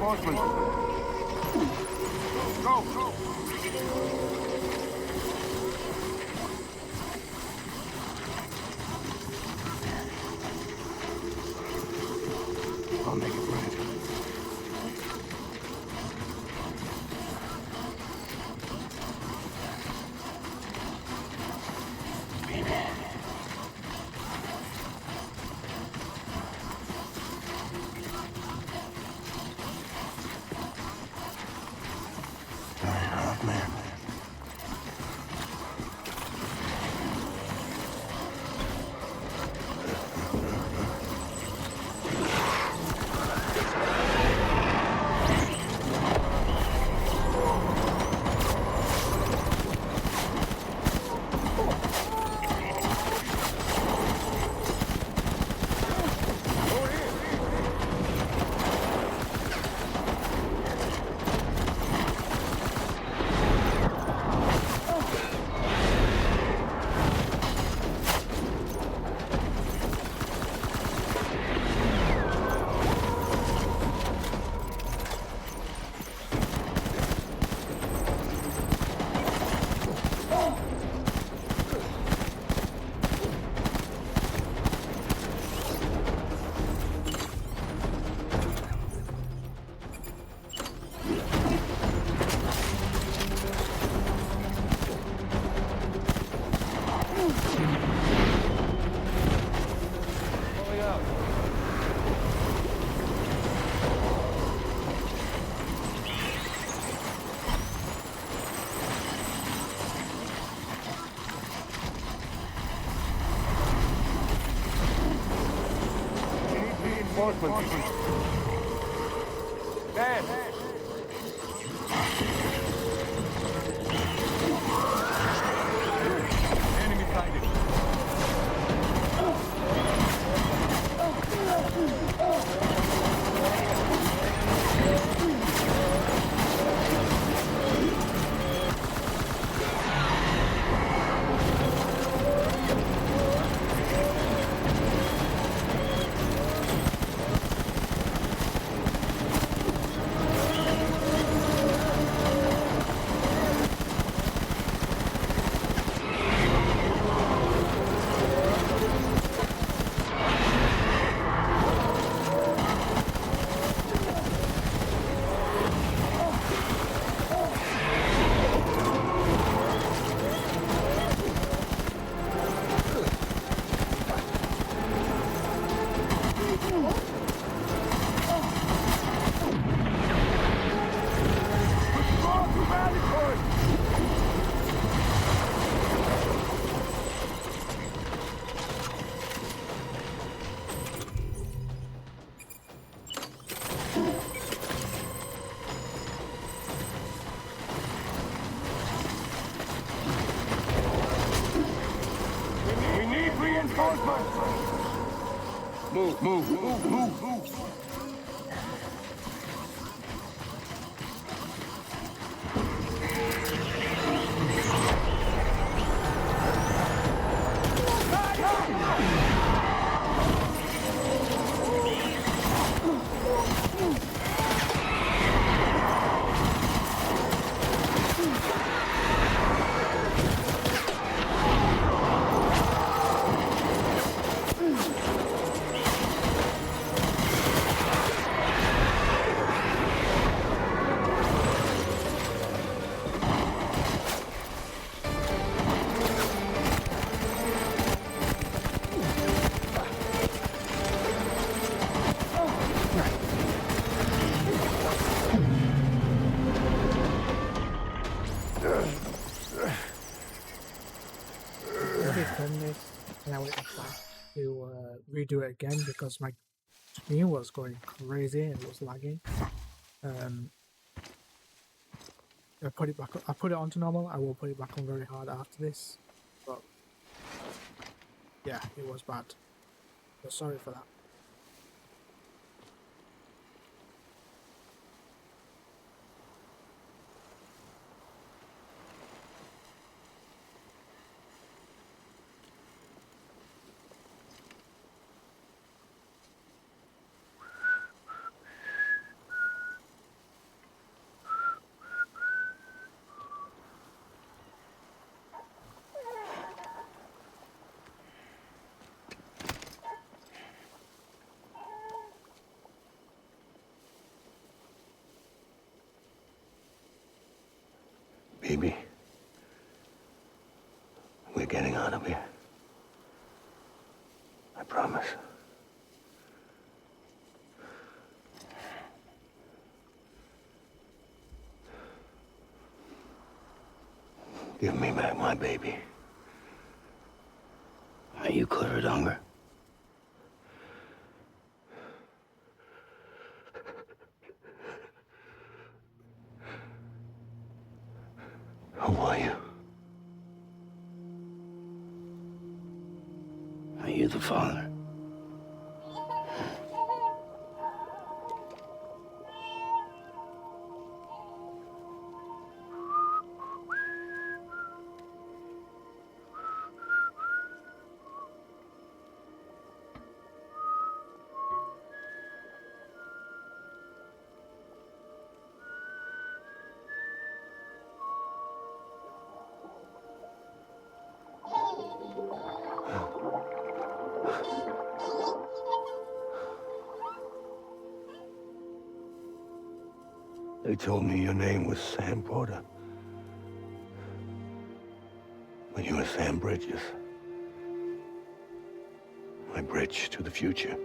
reinforcements. Go, go. I'll make it right. Man. Reinforcements. Man. Enemy sighted. We need reinforcements. Move. Done this, and I went back to redo it again because my screen was going crazy and it was lagging. I put it back. I put it onto normal. I will put it back on very hard after this, but yeah, it was bad. So sorry for that. Baby, we're getting out of here. I promise. Give me back my baby. Are you cleared, Unger? Who are you? Are you the father? They told me your name was Sam Porter. But you were Sam Bridges. My bridge to the future.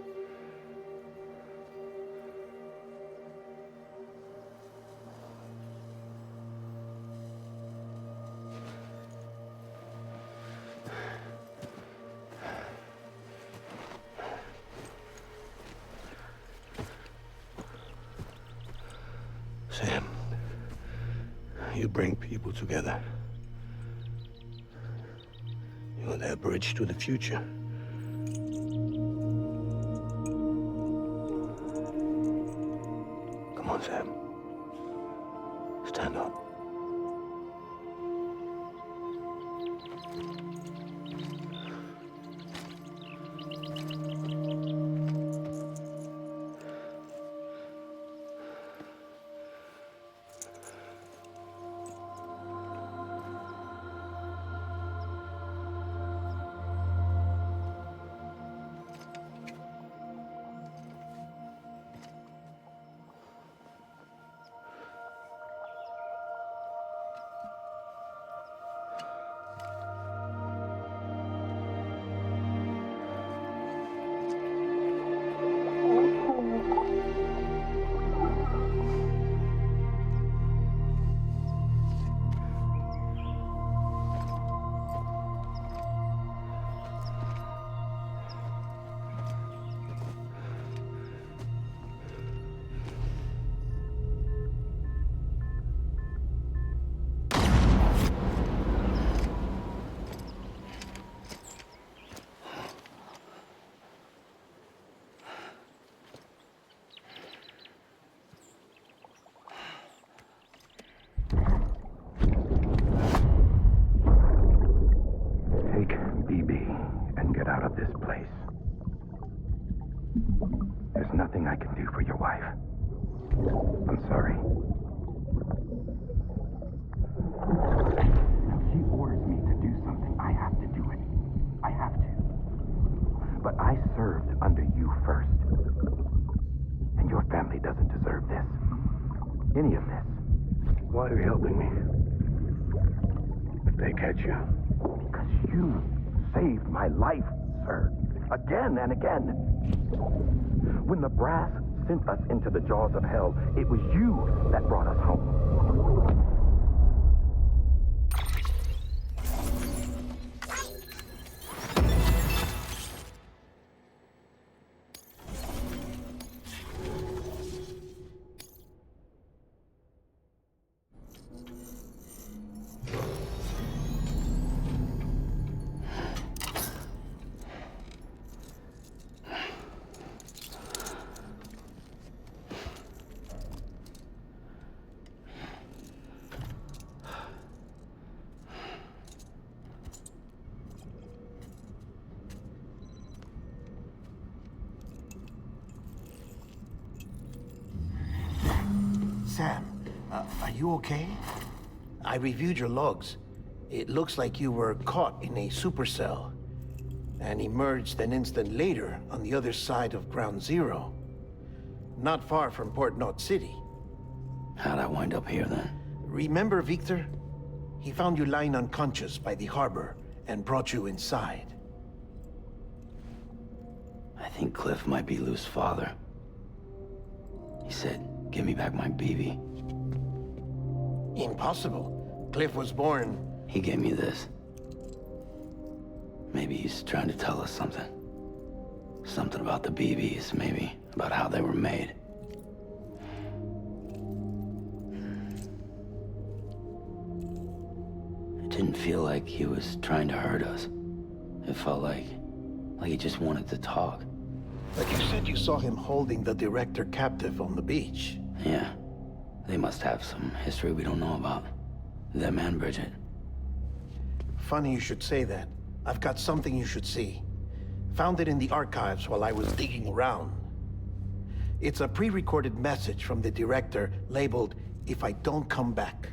Sam, you bring people together. You're their bridge to the future. Come on, Sam. Stand up. Take BB and get out of this place. There's nothing I can do for your wife. I'm sorry. If she orders me to do something, I have to do it. I have to. But I served under you first. And your family doesn't deserve this. Any of this. Why are you helping me? If they catch you. Because you saved my life, sir. Again and again. When the brass sent us into the jaws of hell, it was you that brought us home. Sam, are you okay? I reviewed your logs. It looks like you were caught in a supercell and emerged an instant later on the other side of Ground Zero. Not far from Port Knot City. How'd I wind up here then? Remember, Victor? He found you lying unconscious by the harbor and brought you inside. I think Cliff might be Lou's father. He said, give me back my BB. Impossible. Cliff was born... He gave me this. Maybe he's trying to tell us something. Something about the BBs, maybe. About how they were made. It didn't feel like he was trying to hurt us. It felt like he just wanted to talk. But you said you saw him holding the director captive on the beach. Yeah. They must have some history we don't know about. Them and Bridget. Funny you should say that. I've got something you should see. Found it in the archives while I was digging around. It's a pre-recorded message from the director labeled, "If I don't come back."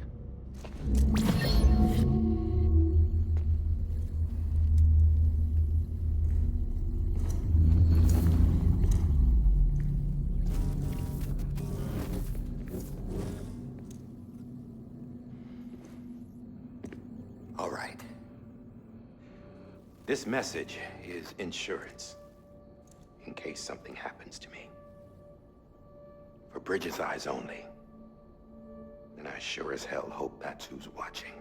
All right. This message is insurance, in case something happens to me. For Bridget's eyes only. And I sure as hell hope that's who's watching.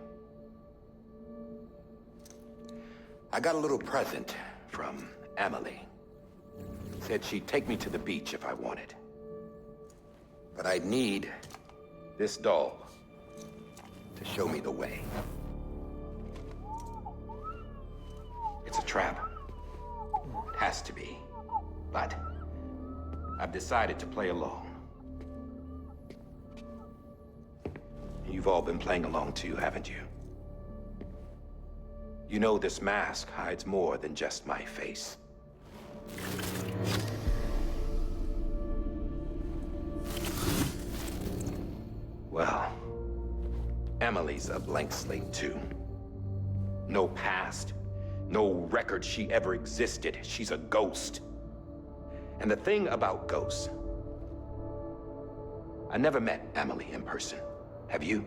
I got a little present from Emily. Said she'd take me to the beach if I wanted. But I'd need this doll to show me the way. It's a trap. It has to be. But I've decided to play along. You've all been playing along too, haven't you? You know this mask hides more than just my face. Well, Emily's a blank slate too. No past. No record she ever existed. She's a ghost. And the thing about ghosts, I never met Emily in person. Have you?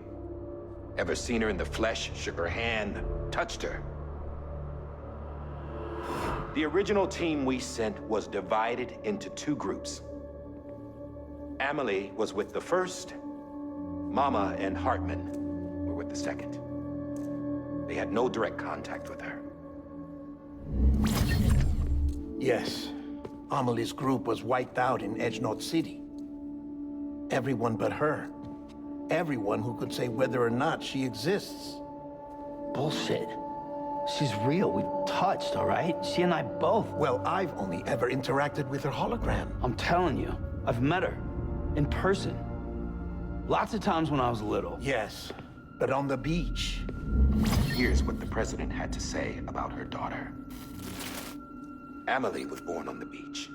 Ever seen her in the flesh, shook her hand, touched her? The original team we sent was divided into two groups. Emily was with the first. Mama and Hartman were with the second. They had no direct contact with her. Yes. Amelie's group was wiped out in Edge Knot City. Everyone but her. Everyone who could say whether or not she exists. Bullshit. She's real. We've touched, all right? She and I both. Well, I've only ever interacted with her hologram. I'm telling you, I've met her. In person. Lots of times when I was little. Yes, but on the beach. Here's what the president had to say about her daughter. Emily was born on the beach.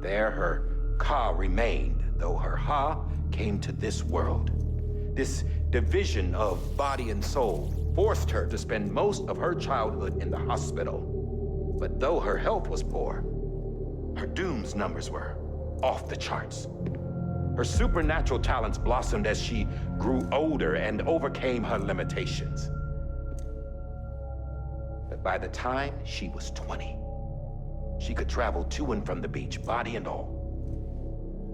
There her Ka remained, though her Ha came to this world. This division of body and soul forced her to spend most of her childhood in the hospital. But though her health was poor, her Doom's numbers were off the charts. Her supernatural talents blossomed as she grew older and overcame her limitations. But by the time she was 20, she could travel to and from the beach, body and all.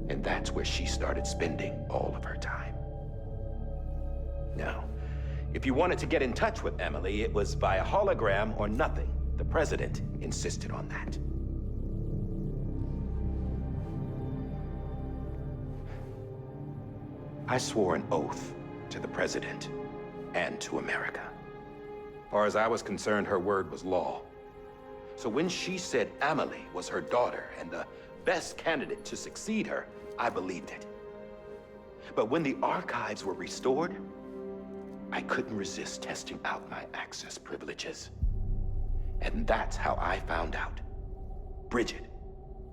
And that's where she started spending all of her time. Now, if you wanted to get in touch with Emily, it was via hologram or nothing. The president insisted on that. I swore an oath to the president and to America. As far as I was concerned, her word was law. So when she said Emily was her daughter and the best candidate to succeed her, I believed it. But when the archives were restored, I couldn't resist testing out my access privileges. And that's how I found out. Bridget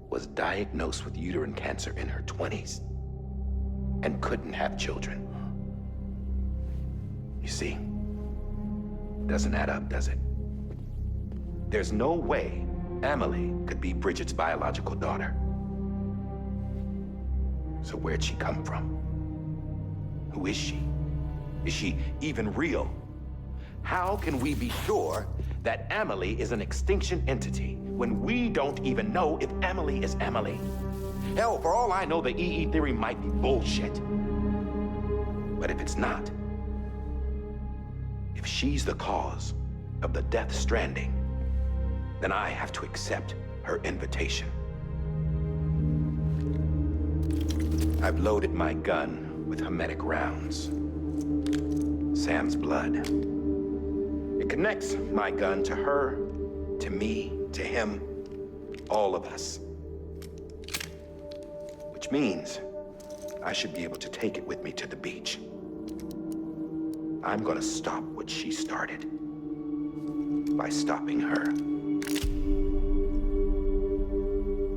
was diagnosed with uterine cancer in her 20s and couldn't have children. You see, doesn't add up, does it? There's no way Emily could be Bridget's biological daughter. So where'd she come from? Who is she? Is she even real? How can we be sure that Amelie is an extinction entity when we don't even know if Amelie is Amelie? Hell, for all I know, the EE theory might be bullshit. But if it's not, if she's the cause of the Death Stranding, then I have to accept her invitation. I've loaded my gun with hermetic rounds. Sam's blood. It connects my gun to her, to me, to him, all of us. Which means I should be able to take it with me to the beach. I'm gonna stop what she started by stopping her.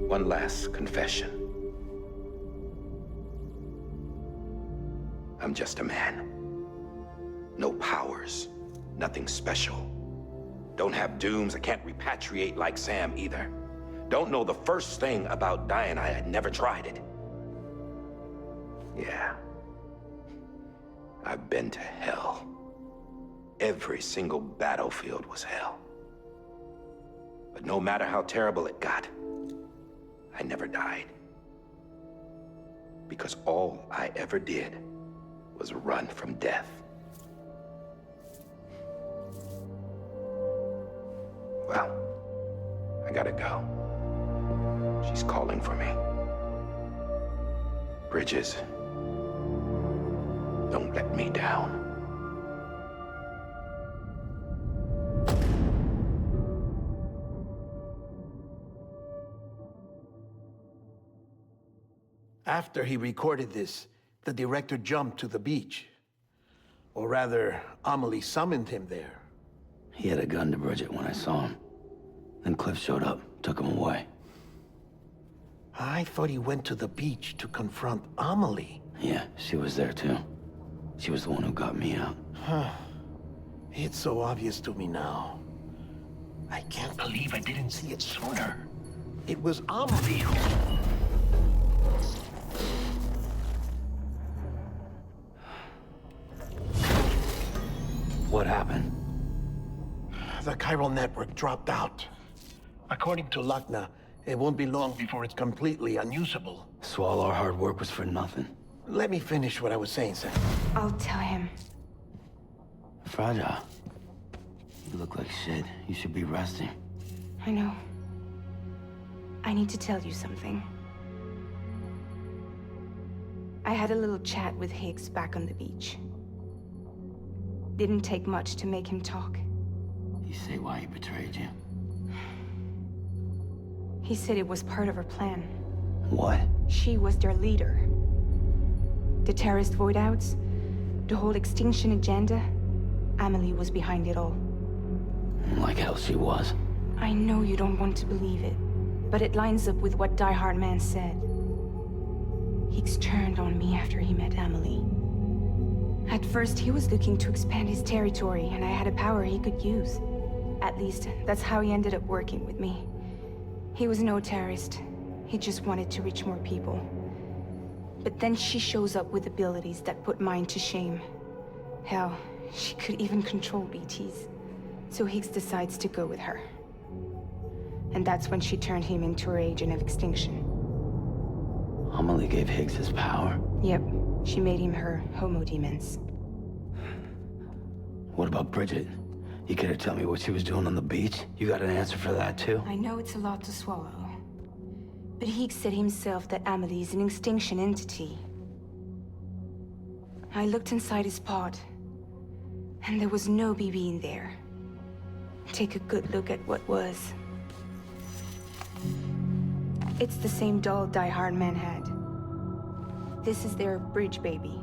One last confession. I'm just a man. No powers, nothing special. Don't have dooms, I can't repatriate like Sam either. Don't know the first thing about dying, I had never tried it. Yeah. I've been to hell. Every single battlefield was hell. But no matter how terrible it got, I never died. Because all I ever did was run from death. Well, I gotta go. She's calling for me. Bridges, don't let me down. After he recorded this, the director jumped to the beach. Or rather, Amelie summoned him there. He had a gun to Bridget when I saw him. Then Cliff showed up, took him away. I thought he went to the beach to confront Amelie. Yeah, she was there too. She was the one who got me out. It's so obvious to me now. I can't believe I didn't see it sooner. It was Amelie who... What happened? The chiral network dropped out. According to Lakna, it won't be long before it's completely unusable. So all our hard work was for nothing. Let me finish what I was saying, Sam. I'll tell him. Fragile. You look like shit. You should be resting. I know. I need to tell you something. I had a little chat with Higgs back on the beach. Didn't take much to make him talk. You say why he betrayed you? He said it was part of her plan. What? She was their leader. The terrorist voidouts, the whole extinction agenda, Amelie was behind it all. Like hell she was. I know you don't want to believe it, but it lines up with what Die Hard Man said. Higgs turned on me after he met Amelie. At first, he was looking to expand his territory, and I had a power he could use. At least, that's how he ended up working with me. He was no terrorist. He just wanted to reach more people. But then she shows up with abilities that put mine to shame. Hell, she could even control BTs. So Higgs decides to go with her. And that's when she turned him into her agent of extinction. Amelie gave Higgs his power? Yep, she made him her Homo Demens. What about Bridget? You care to tell me what she was doing on the beach? You got an answer for that too? I know it's a lot to swallow. But Higgs said himself that Amelie is an extinction entity. I looked inside his pod, and there was no BB in there. Take a good look at what was. It's the same doll Die Hard Man had. This is their bridge baby.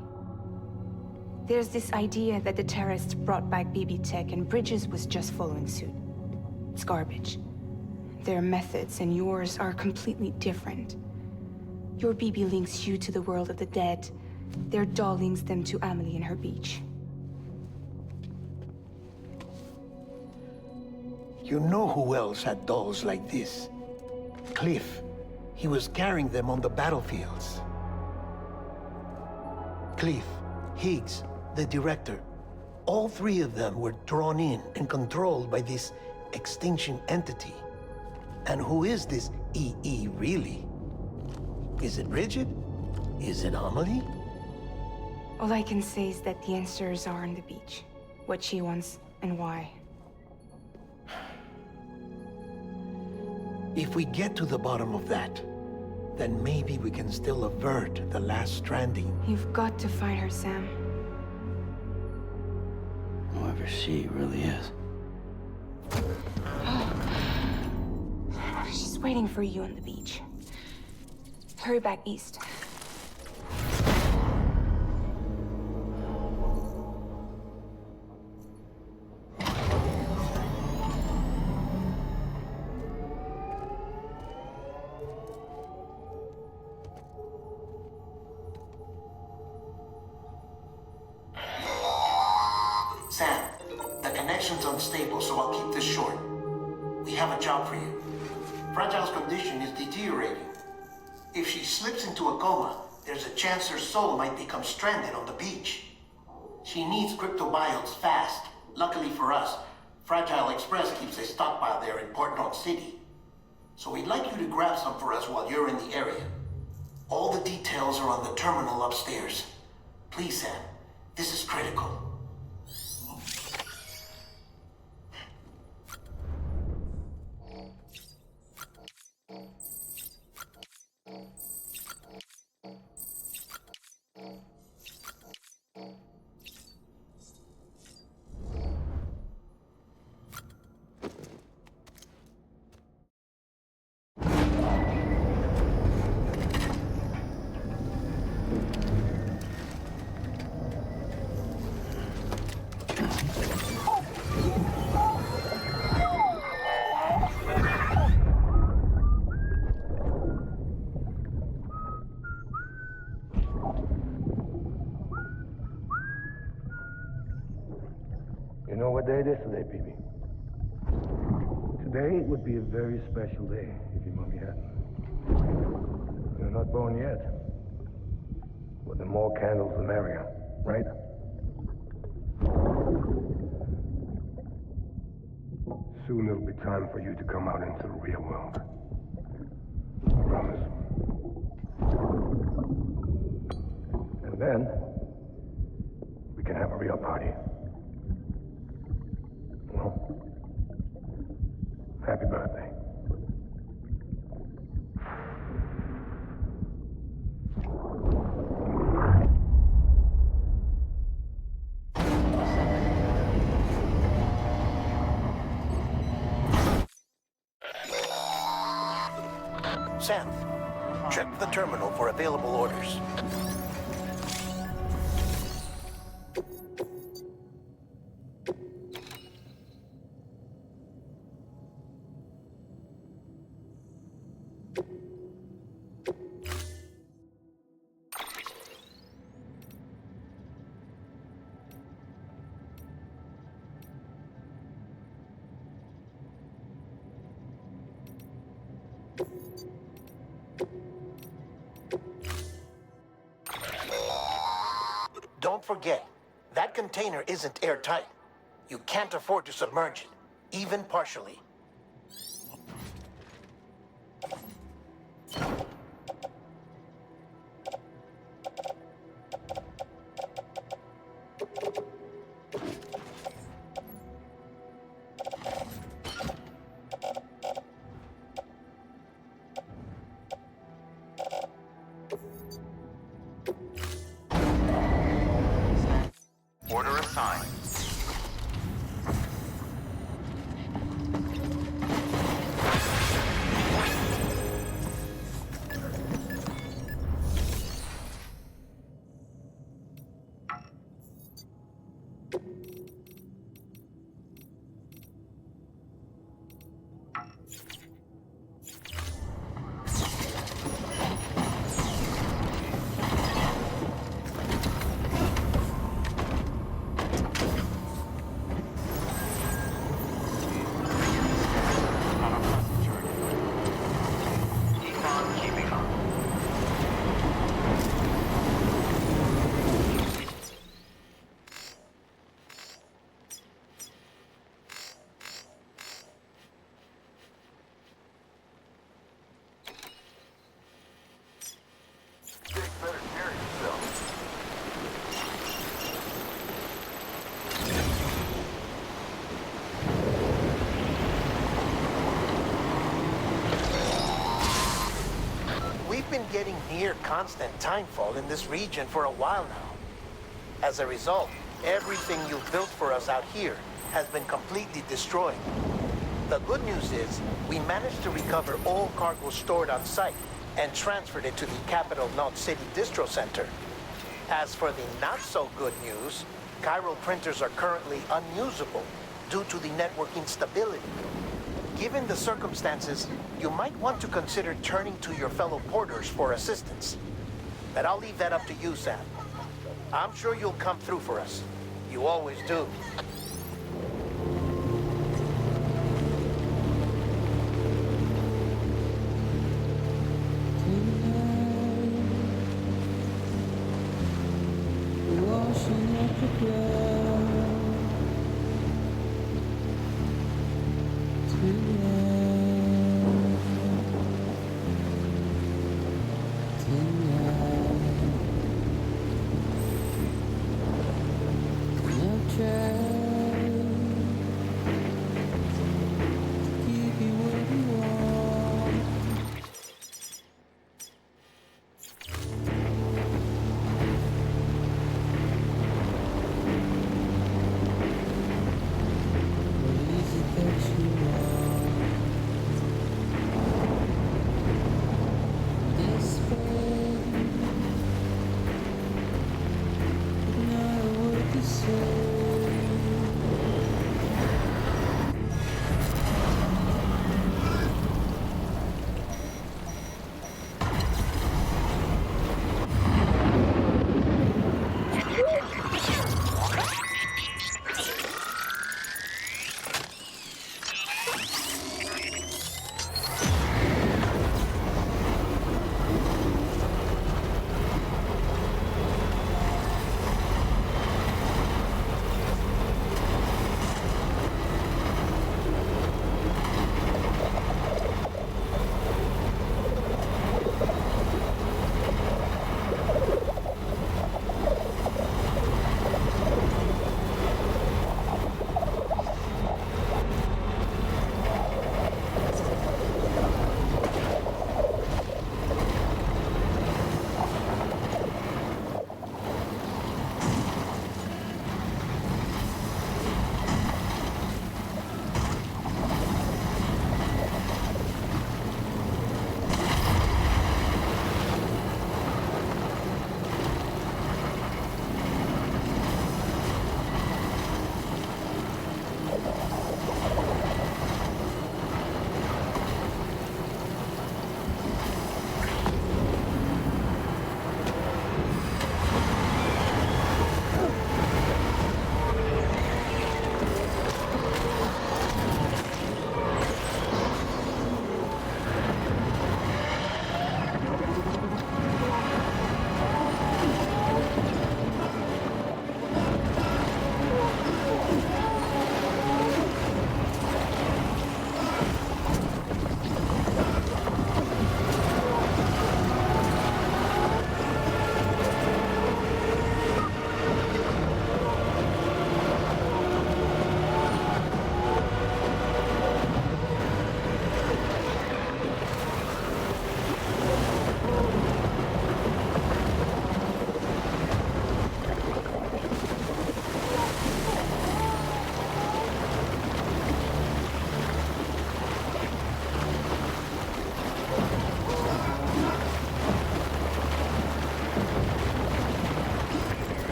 There's this idea that the terrorists brought back BB tech and Bridges was just following suit. It's garbage. Their methods and yours are completely different. Your BB links you to the world of the dead. Their doll links them to Amelie and her beach. You know who else had dolls like this? Cliff. He was carrying them on the battlefields. Cliff, Higgs, the director. All three of them were drawn in and controlled by this extinction entity. And who is this EE really? Is it Bridget? Is it Amelie? All I can say is that the answers are on the beach. What she wants and why. If we get to the bottom of that, then maybe we can still avert the last stranding. You've got to find her, Sam. Whoever she really is. She's waiting for you on the beach. Hurry back east. Sam, the connection's unstable, so I'll keep this short. We have a job for you. Fragile's condition is deteriorating. If she slips into a coma, there's a chance her soul might become stranded on the beach. She needs cryptobiotes fast. Luckily for us, Fragile Express keeps a stockpile there in Port North City. So we'd like you to grab some for us while you're in the area. All the details are on the terminal upstairs. Please, Sam, this is critical. You know what day it is today, Phoebe? Today would be a very special day if your mommy hadn't. You're not born yet. But the more candles, the merrier, right? Soon it'll be time for you to come out into the real world. I promise. And then, we can have a real party. Well, happy birthday. Sam, check the terminal for available orders. Don't forget, that container isn't airtight. You can't afford to submerge it, even partially. Order assigned. been getting near constant timefall in this region for a while now. As a result, everything you've built for us out here has been completely destroyed. The good news is, we managed to recover all cargo stored on site and transferred it to the Capital Knot City Distro Center. As for the not-so-good news, chiral printers are currently unusable due to the network instability. Given the circumstances, you might want to consider turning to your fellow porters for assistance. But I'll leave that up to you, Sam. I'm sure you'll come through for us. You always do.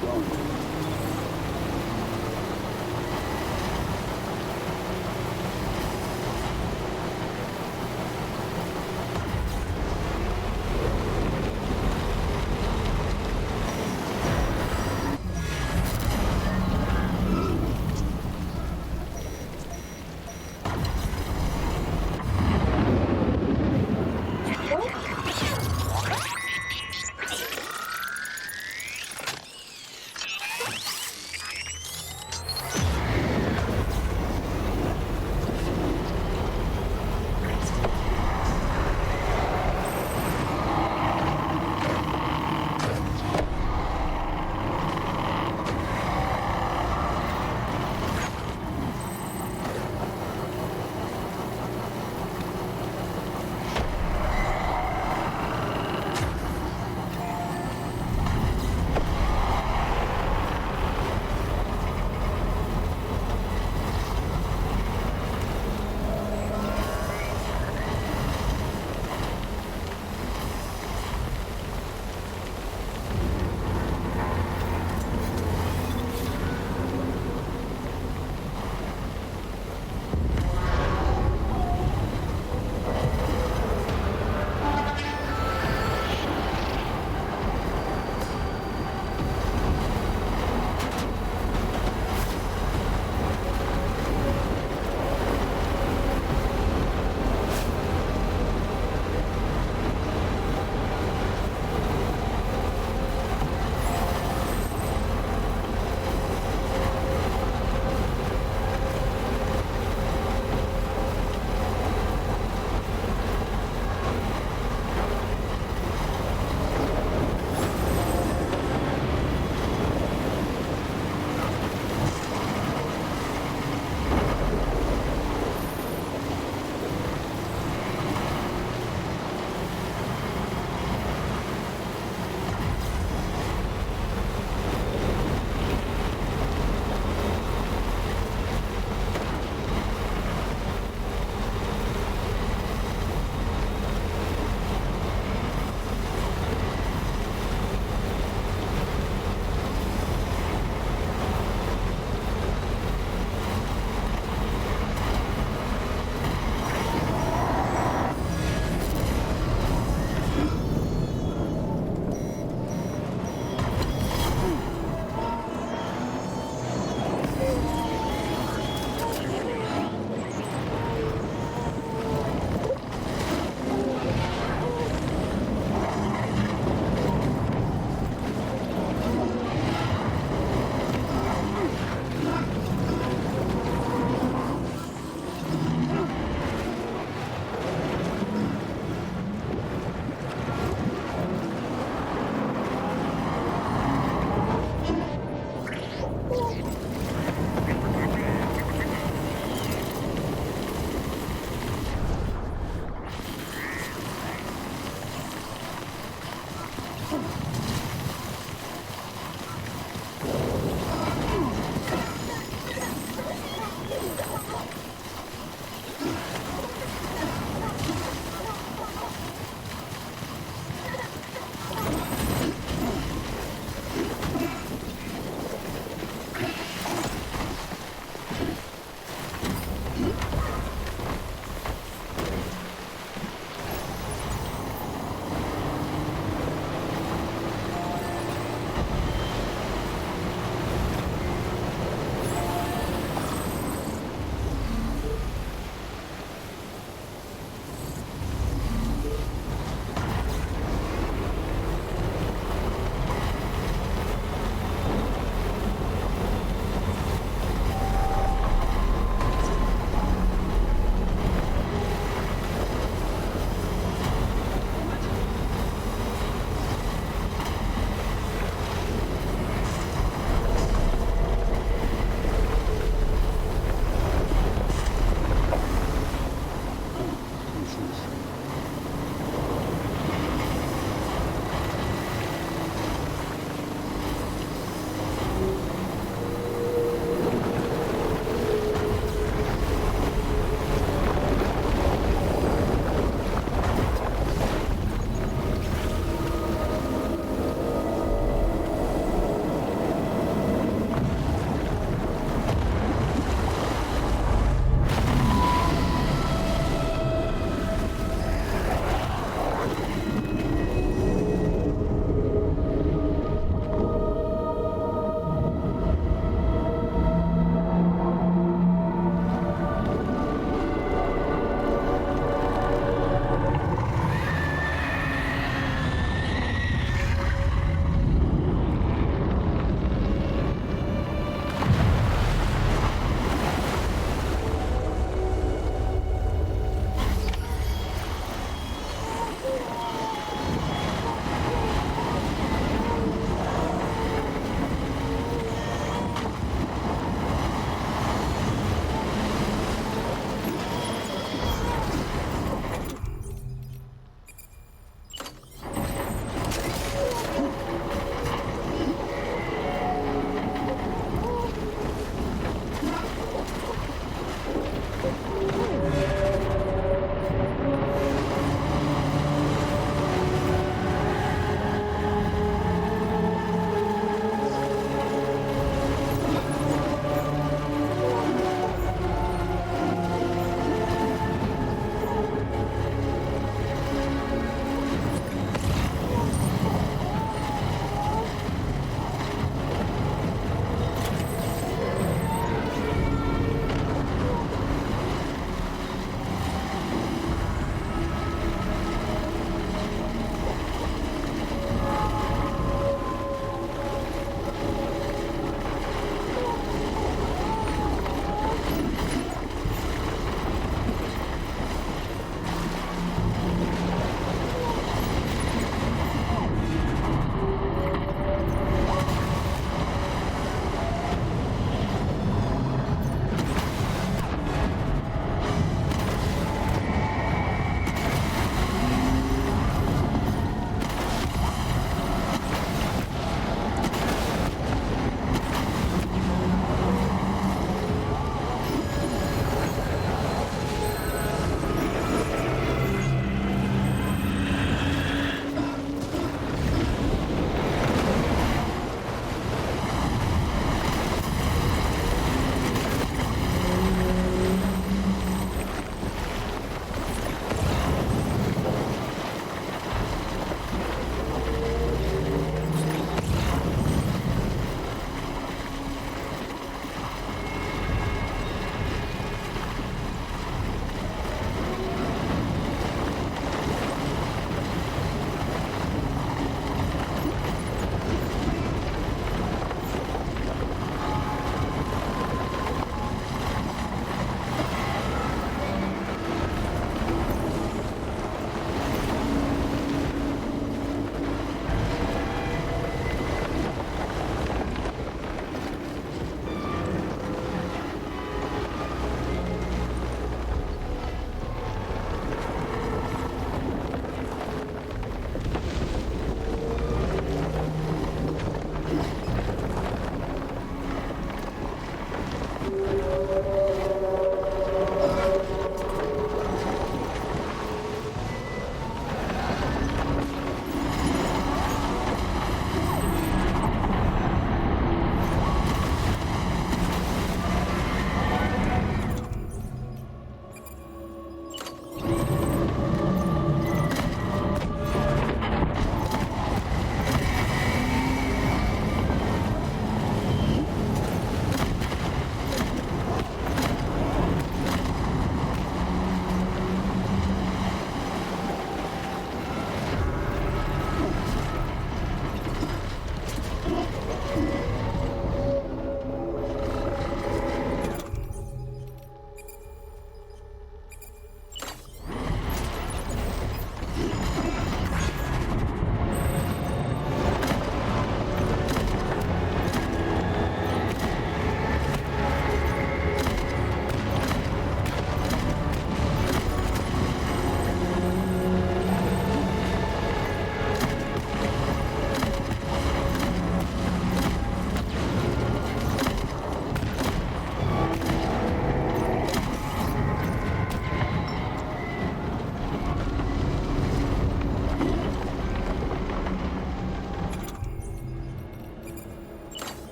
keep going.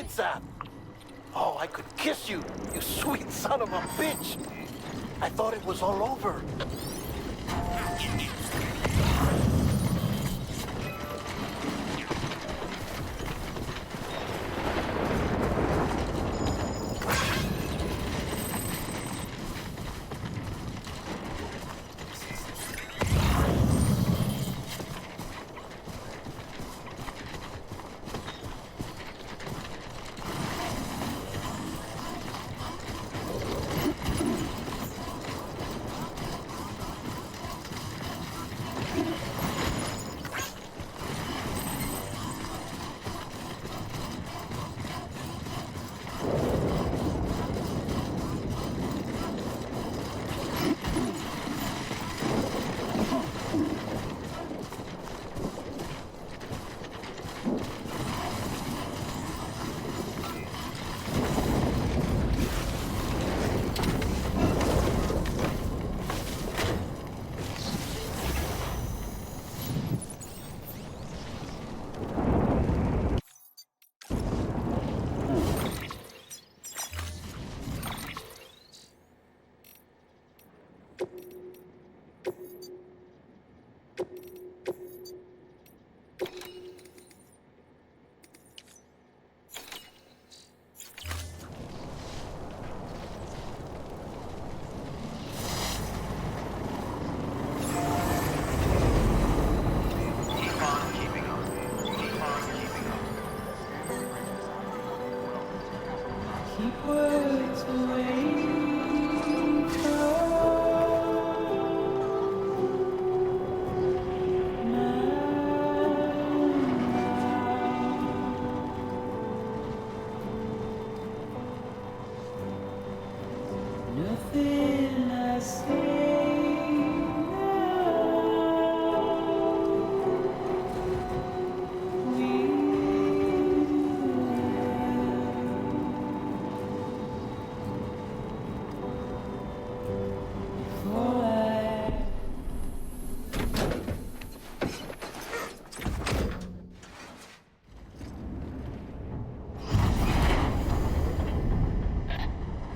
it, Sam? Oh, I could kiss you, you sweet son of a bitch. I thought it was all over.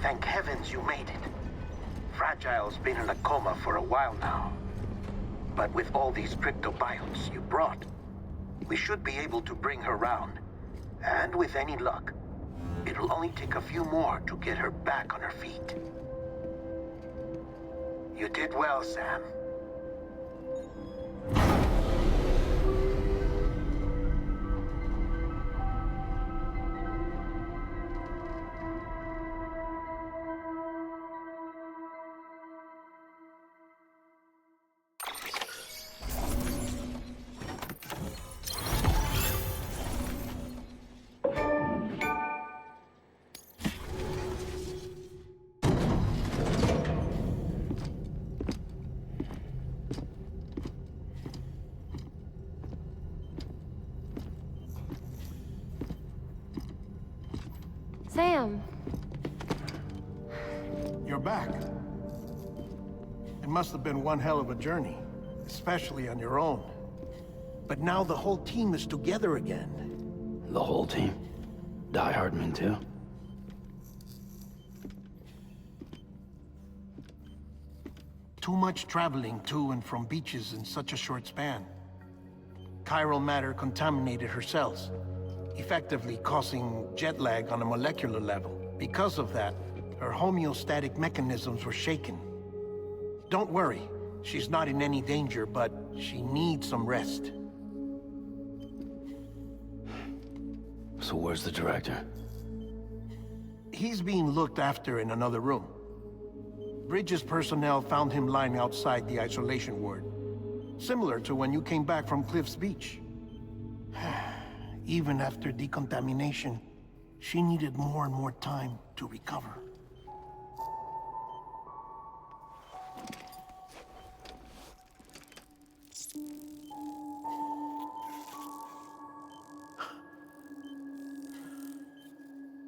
Thank heavens you made it. Fragile's been in a coma for a while now. But with all these cryptobiotes you brought, we should be able to bring her round. And with any luck, it'll only take a few more to get her back on her feet. You did well, Sam. Sam. You're back. It must have been one hell of a journey, especially on your own. But now the whole team is together again. The whole team? Die Hardman too? Too much traveling to and from beaches in such a short span. Chiral matter contaminated her cells, effectively causing jet lag on a molecular level. Because of that, her homeostatic mechanisms were shaken. Don't worry, she's not in any danger, but she needs some rest. So where's the director? He's being looked after in another room. Bridges personnel found him lying outside the isolation ward. Similar to when you came back from Cliff's Beach. Even after decontamination, she needed more and more time to recover.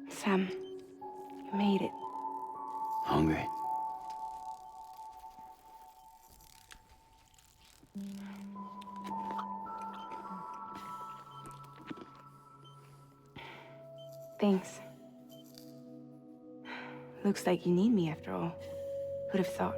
Sam, you made it. Hungry? Thanks. Looks like you need me after all. Who'd have thought?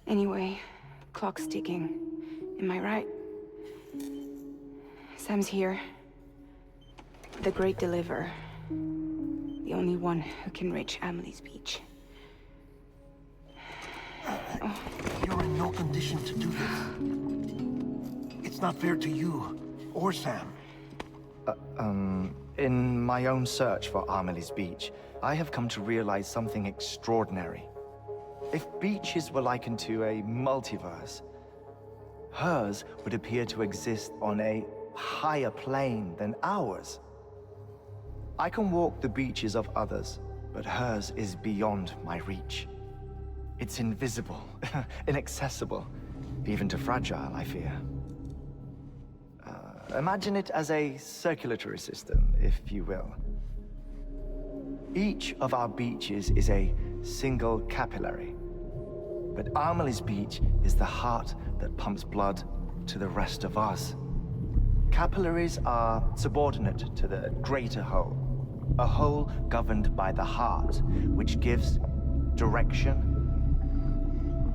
Anyway, clock's ticking. Am I right? Sam's here. The Great Deliverer. The only one who can reach Amelie's beach. You're in no condition to do this. It's not fair to you or Sam. In my own search for Amelie's Beach, I have come to realize something extraordinary. If beaches were likened to a multiverse, hers would appear to exist on a higher plane than ours. I can walk the beaches of others, but hers is beyond my reach. It's invisible, inaccessible, even to Fragile, I fear. Imagine it as a circulatory system, if you will. Each of our beaches is a single capillary, but Amelie's Beach is the heart that pumps blood to the rest of us. Capillaries are subordinate to the greater whole, a whole governed by the heart, which gives direction,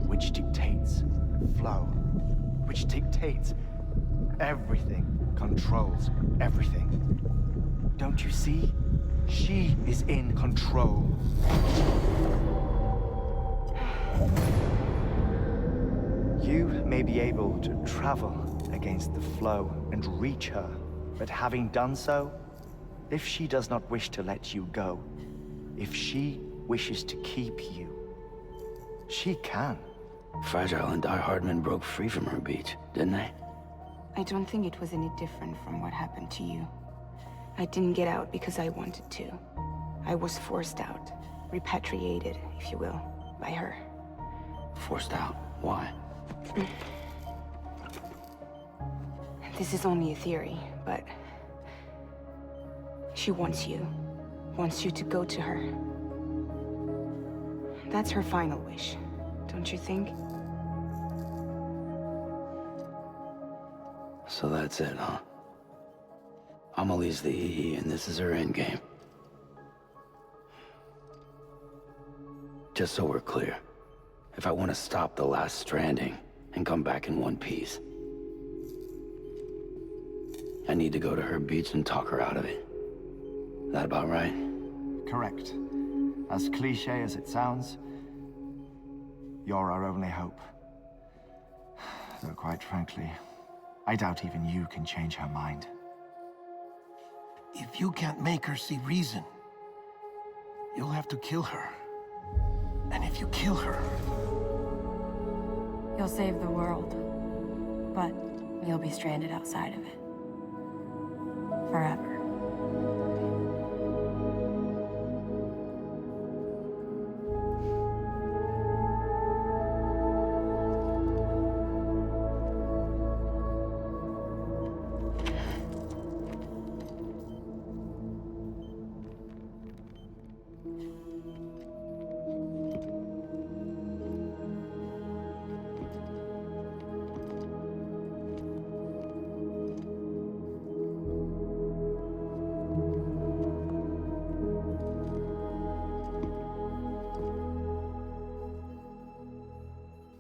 which dictates flow, which dictates everything, controls everything. Don't you see? She is in control. You may be able to travel against the flow and reach her, but having done so, if she does not wish to let you go, if she wishes to keep you, she can. Fragile and Die Hardman broke free from her beach, didn't they? I don't think it was any different from what happened to you. I didn't get out because I wanted to. I was forced out. Repatriated, if you will, by her. Forced out? Why? This is only a theory, but... she wants you. Wants you to go to her. That's her final wish, don't you think? So that's it, huh? Amelie's the EE, and this is her endgame. Just so we're clear, if I want to stop the last stranding and come back in one piece, I need to go to her beach and talk her out of it. That about right? Correct. As cliché as it sounds, you're our only hope. Though quite frankly, I doubt even you can change her mind. If you can't make her see reason, you'll have to kill her. And if you kill her... You'll save the world, but you'll be stranded outside of it. Forever.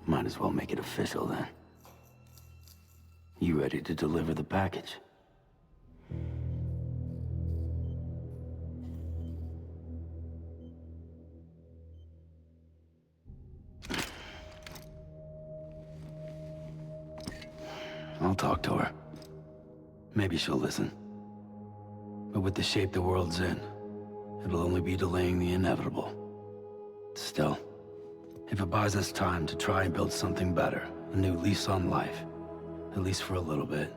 Might as well make it official then. You ready to deliver the package? I'll talk to her. Maybe she'll listen. But with the shape the world's in, it'll only be delaying the inevitable. Still, if it buys us time to try and build something better, a new lease on life, at least for a little bit,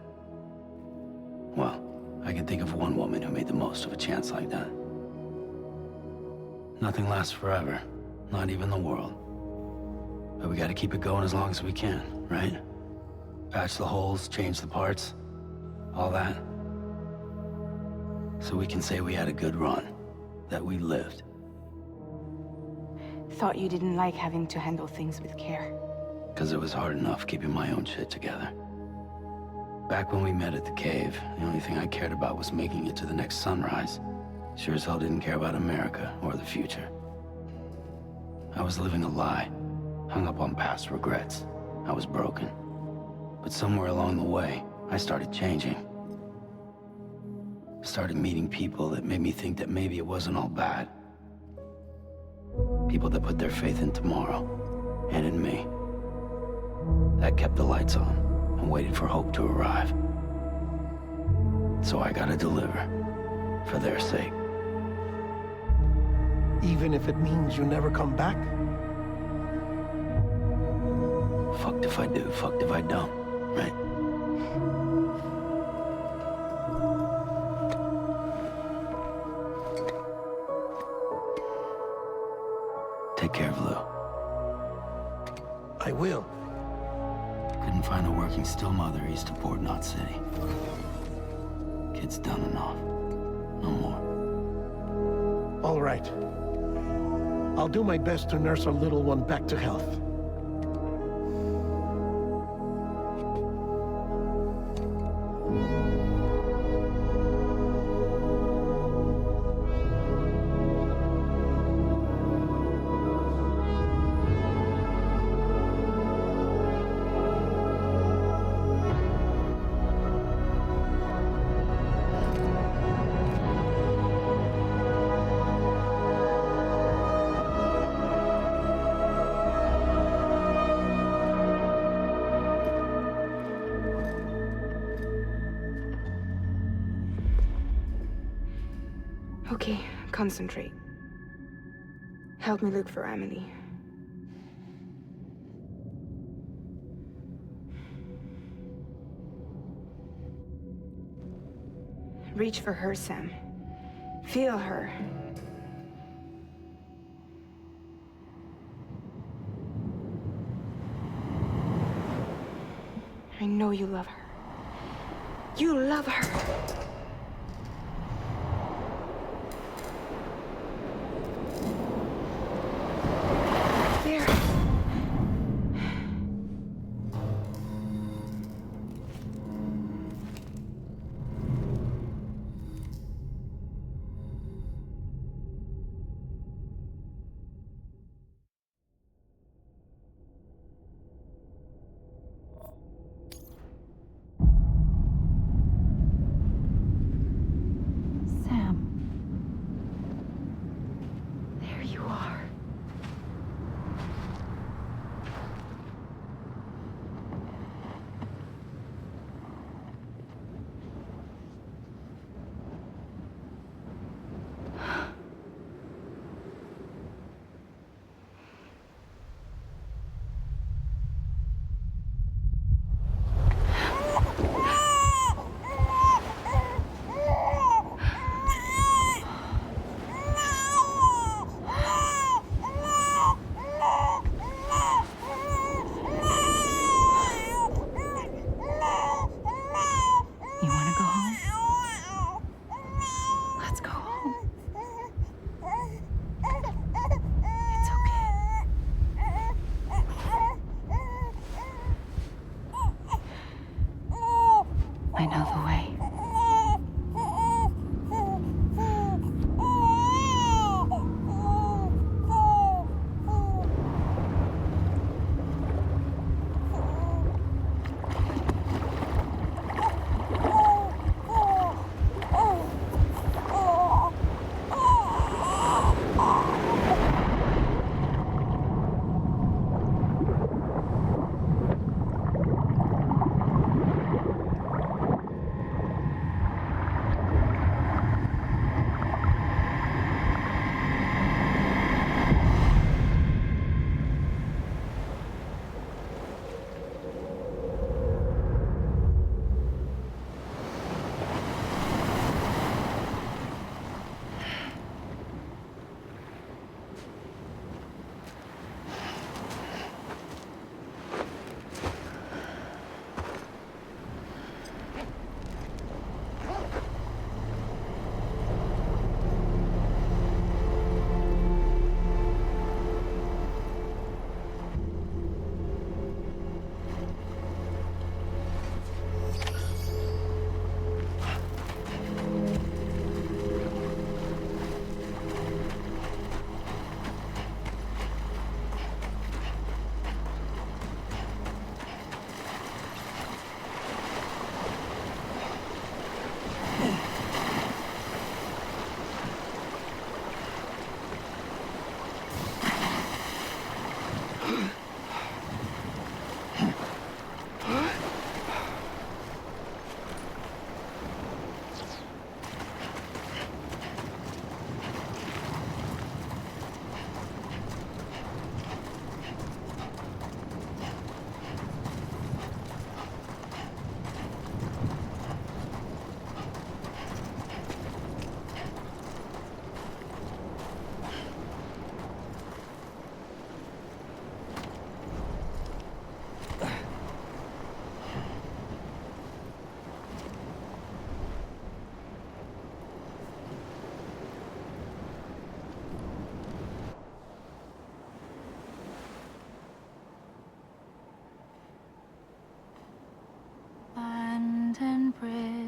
well, I can think of one woman who made the most of a chance like that. Nothing lasts forever, not even the world. But we gotta keep it going as long as we can, right? Patch the holes, change the parts, all that. So we can say we had a good run. That we lived. Thought you didn't like having to handle things with care. Because it was hard enough keeping my own shit together. Back when we met at the cave, the only thing I cared about was making it to the next sunrise. Sure as hell didn't care about America or the future. I was living a lie, hung up on past regrets. I was broken. But somewhere along the way, I started changing. Started meeting people that made me think that maybe it wasn't all bad. People that put their faith in tomorrow, and in me. That kept the lights on, and waited for hope to arrive. So I gotta deliver, for their sake. Even if it means you never come back? Fucked if I do, fucked if I don't, right? Take care of Lou. I will. Couldn't find a working still mother east of Port Knot City. Kid's done enough. No more. All right. I'll do my best to nurse our little one back to health. Okay, concentrate. Help me look for Emily. Reach for her, Sam. Feel her. I know you love her. You love her. There.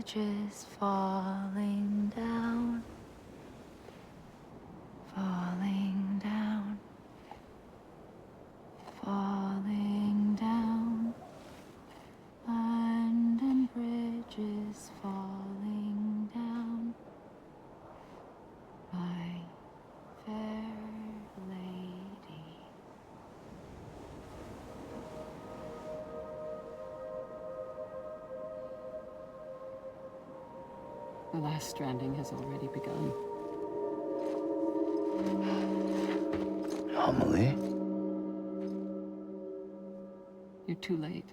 bridges falling down, falling down, falling down, London bridges falling down, my fair lady. The last stranding has already begun. Amelie? You're too late.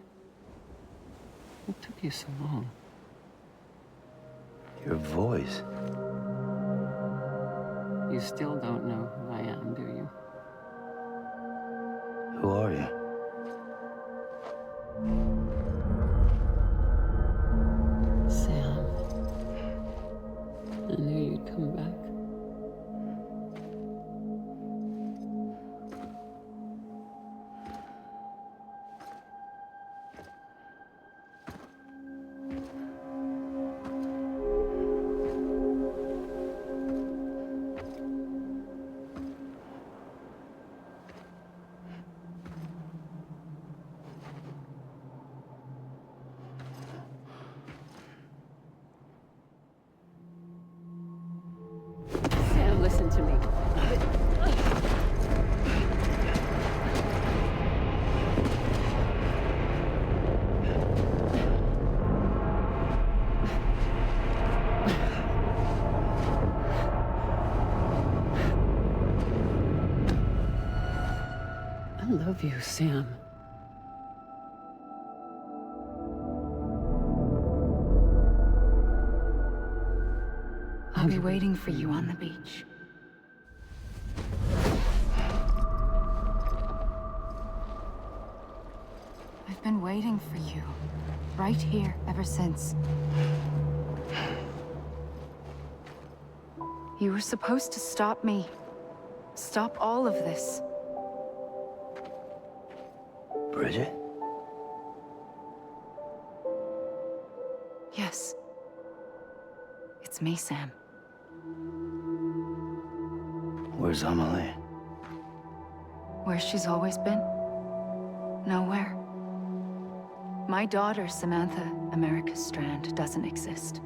What took you so long? Your voice. You still don't know who I am, do you? Who are you? Sam. I knew you'd come back. Sam, listen to me. I love you, Sam. I'll be waiting for you on the beach. I've been waiting for you, right here, ever since. You were supposed to stop me. Stop all of this. Bridget? Yes. It's me, Sam. Where's Amelie? Where she's always been? Nowhere. My daughter, Samantha America Strand, doesn't exist.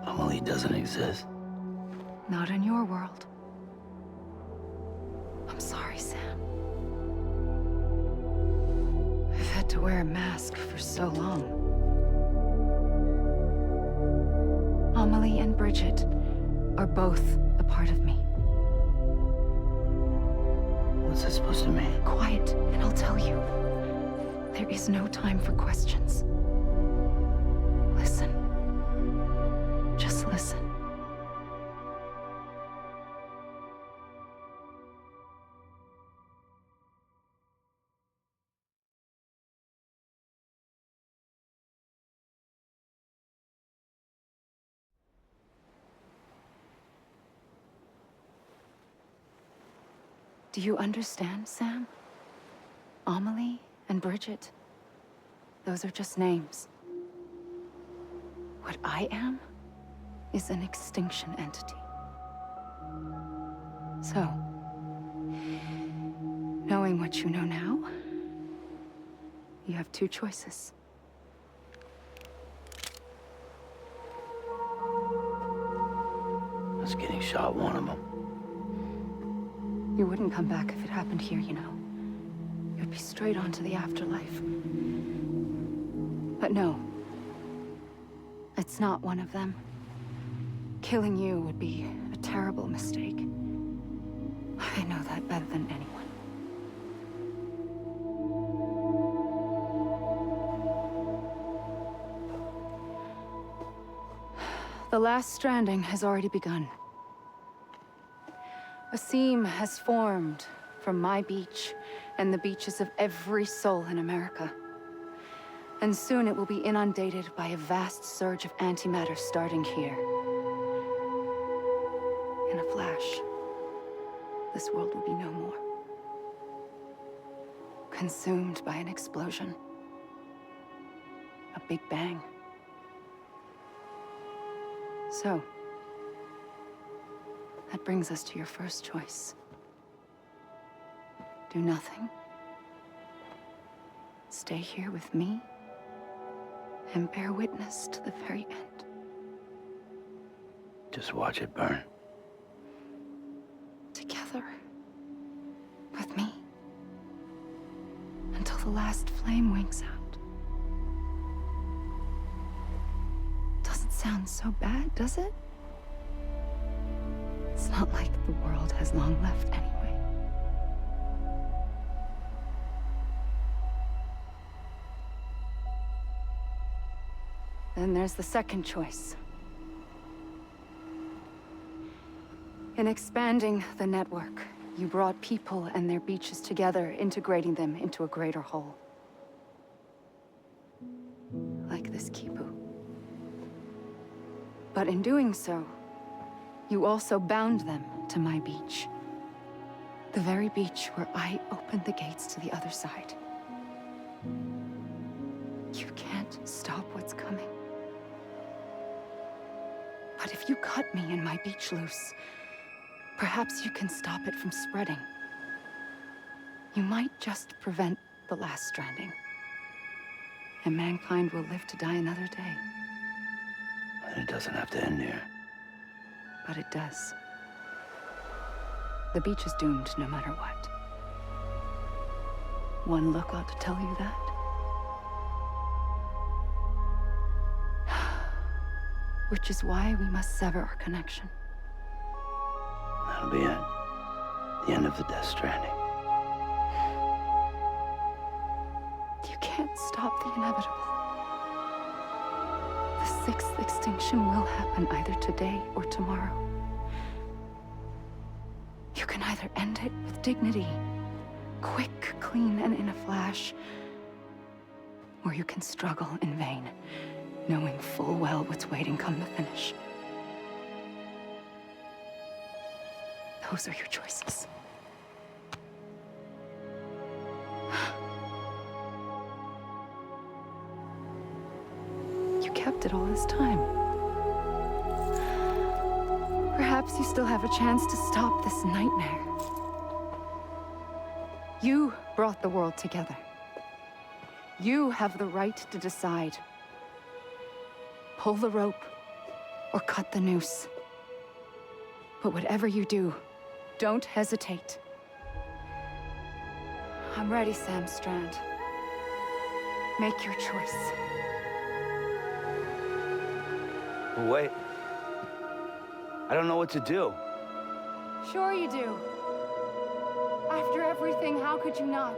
Amelie doesn't exist. Not in your world. I'm sorry, Sam. I've had to wear a mask for so long. Amelie and Bridget are both a part of me. What's that supposed to mean? Quiet, and I'll tell you. There is no time for questions. Listen. Just listen. Do you understand, Sam? Amelie and Bridget, those are just names. What I am is an extinction entity. So, knowing what you know now, you have two choices. Us getting shot, one of them. You wouldn't come back if it happened here, you know. You'd be straight on to the afterlife. But no. It's not one of them. Killing you would be a terrible mistake. I know that better than anyone. The last stranding has already begun. A seam has formed from my beach and the beaches of every soul in America. And soon it will be inundated by a vast surge of antimatter starting here. In a flash, this world will be no more. Consumed by an explosion. A Big Bang. So, that brings us to your first choice. Do nothing. Stay here with me and bear witness to the very end. Just watch it burn. Together. With me. Until the last flame winks out. Doesn't sound so bad, does it? It's not like the world has long left anyway. Then there's the second choice. In expanding the network, you brought people and their beaches together, integrating them into a greater whole. Like this Kipu. But in doing so, you also bound them to my beach. The very beach where I opened the gates to the other side. You can't stop what's coming. But if you cut me and my beach loose, perhaps you can stop it from spreading. You might just prevent the last stranding. And mankind will live to die another day. And it doesn't have to end here. But it does. The beach is doomed no matter what. One look ought to tell you that. Which is why we must sever our connection. That'll be it. The end of the Death Stranding. You can't stop the inevitable. The sixth extinction will happen either today or tomorrow. You can either end it with dignity, quick, clean, and in a flash, or you can struggle in vain, knowing full well what's waiting come the finish. Those are your choices. You kept it all this time. Perhaps you still have a chance to stop this nightmare. You brought the world together. You have the right to decide. Pull the rope or cut the noose. But whatever you do, don't hesitate. I'm ready, Sam Strand. Make your choice. Wait. I don't know what to do. Sure you do. After everything, how could you not?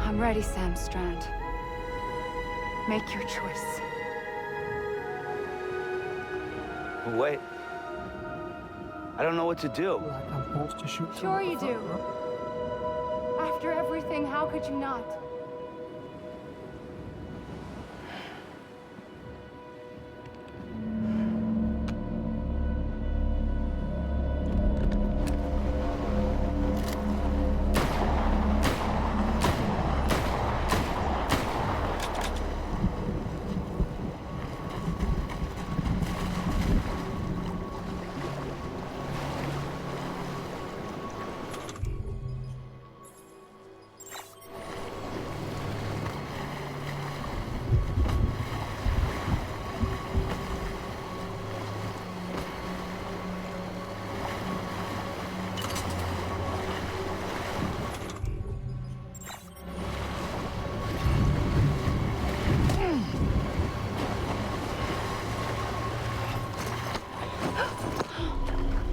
I'm ready, Sam Strand. Make your choice. Wait. I don't know what to do. Like I'm supposed to shoot. Sure someone you with a do. rope? After everything, how could you not?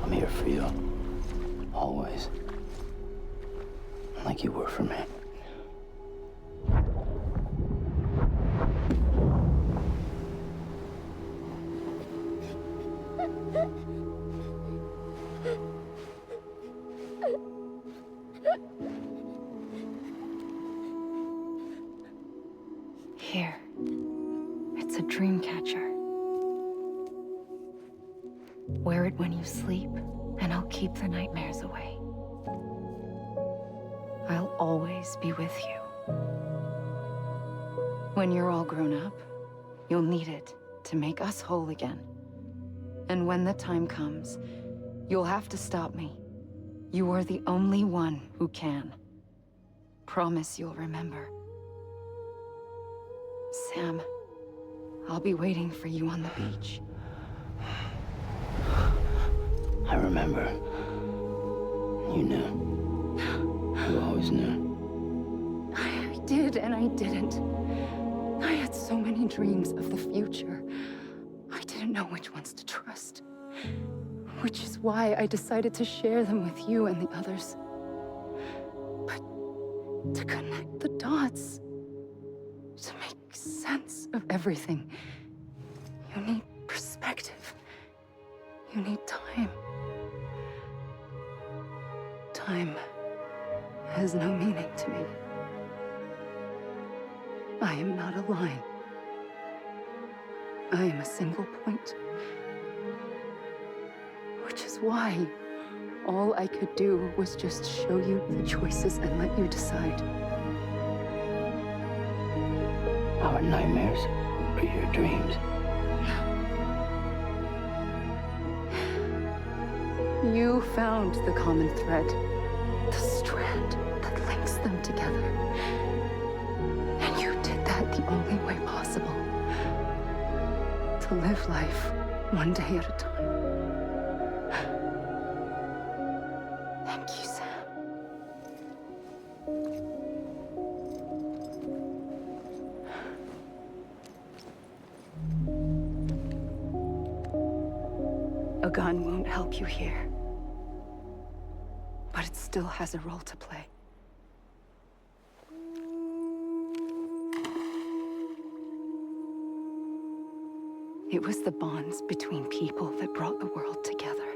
I'm here for you. Always. Like you were for me. Here. It's a dream catcher. Wear it when you sleep, and I'll keep the nightmares away. I'll always be with you. When you're all grown up, you'll need it to make us whole again. And when the time comes, you'll have to stop me. You are the only one who can. Promise you'll remember. Sam, I'll be waiting for you on the beach. I remember. You knew. You always knew. I did and I didn't. I had so many dreams of the future. I didn't know which ones to trust. Which is why I decided to share them with you and the others. But to connect the dots, to make sense of everything, you need perspective. You need time. Time has no meaning to me. I am not a line. I am a single point. Which is why all I could do was just show you the choices and let you decide. Our nightmares are your dreams. You found the common thread, the strand that links them together. And you did that the only way possible. To live life one day at a time. Thank you, Sam. A gun won't help you here. But it still has a role to play. It was the bonds between people that brought the world together.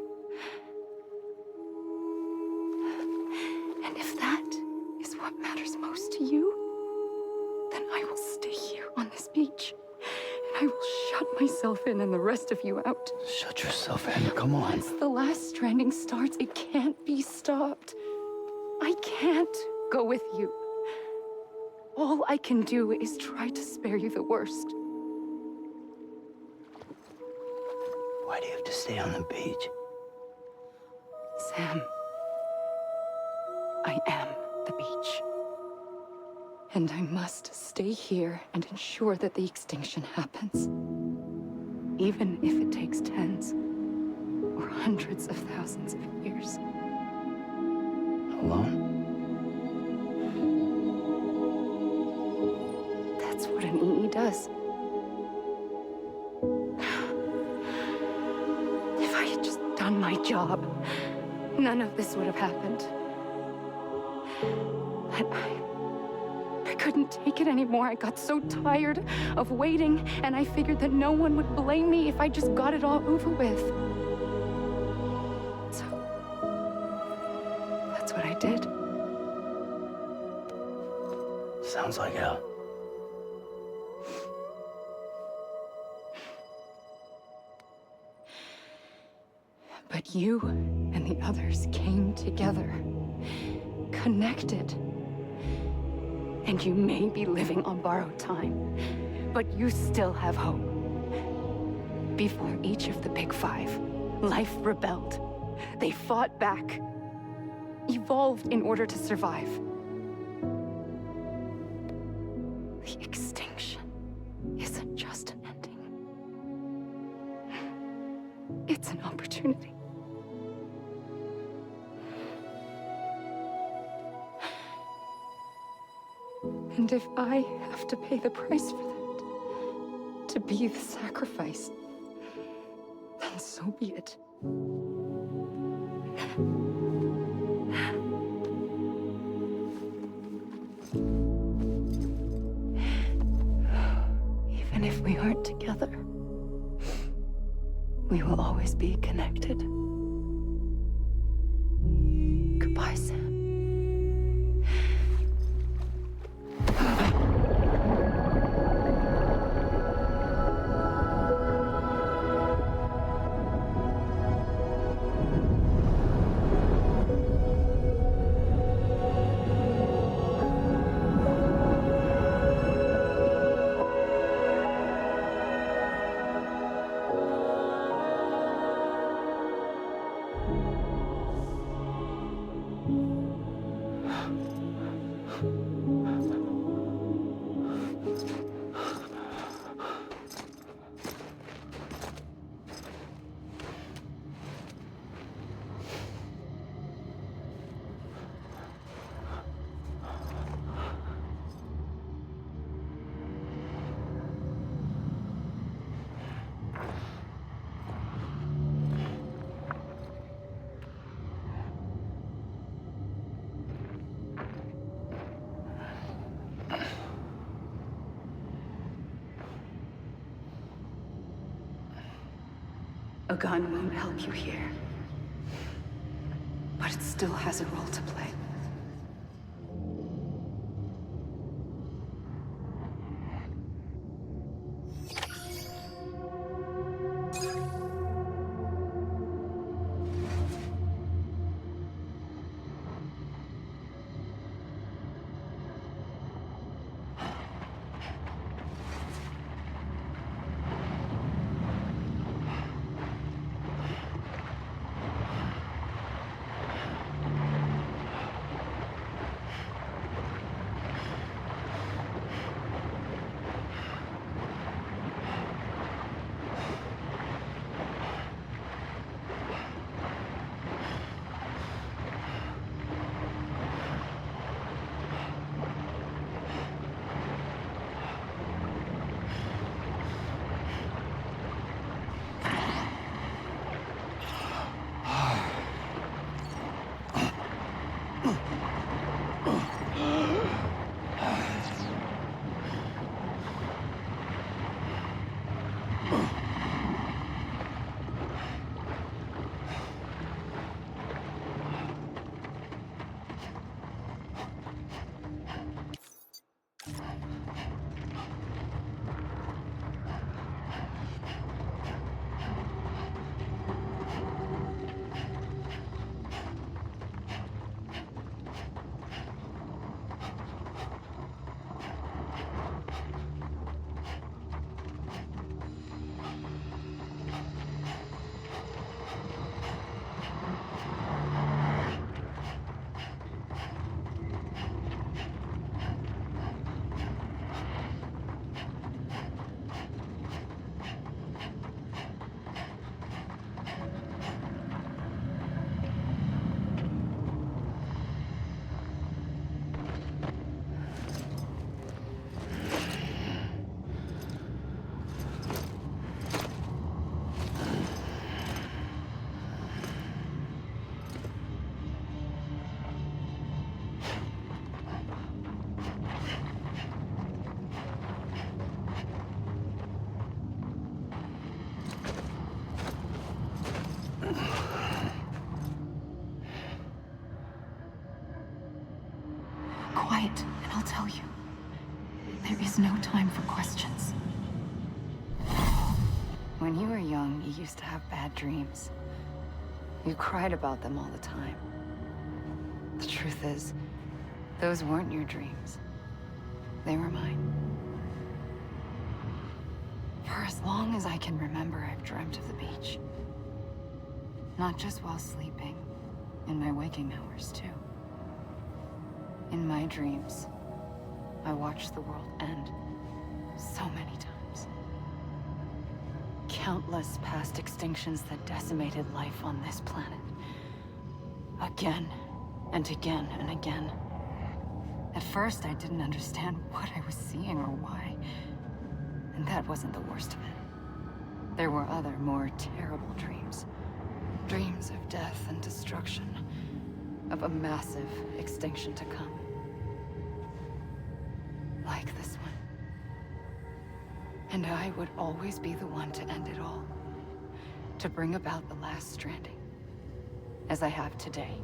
And if that is what matters most to you, then I will stay here on this beach. And I will shut myself in and the rest of you out. Shut yourself in, come on. Once the last stranding starts, it can't be stopped. I can't go with you. All I can do is try to spare you the worst. Why do you have to stay on the beach? Sam, I am the beach. And I must stay here and ensure that the extinction happens. Even if it takes tens or hundreds of thousands of years. Alone? That's what an EE does. If I had just done my job, none of this would have happened. But I couldn't take it anymore. I got so tired of waiting, and I figured that no one would blame me if I just got it all over with. So, that's what I did. Sounds like hell. But you and the others came together, connected. And you may be living on borrowed time, but you still have hope. Before each of the Big Five, life rebelled. They fought back, evolved in order to survive. The extinction isn't just an ending. It's an opportunity. And if I have to pay the price for that, to be the sacrifice, then so be it. Even if we aren't together, we will always be connected. Goodbye, Sam. A gun won't help you here, but it still has a role to play. quiet, and I'll tell you. There is no time for questions. When you were young, you used to have bad dreams. You cried about them all the time. The truth is, those weren't your dreams. They were mine. For as long as I can remember, I've dreamt of the beach. Not just while sleeping, in my waking hours too. In my dreams, I watched the world end so many times. Countless past extinctions that decimated life on this planet. Again, and again, and again. At first, I didn't understand what I was seeing or why. And that wasn't the worst of it. There were other, more terrible dreams. Dreams of death and destruction. Of a massive extinction to come. Like this one. And I would always be the one to end it all. To bring about the last stranding. As I have today.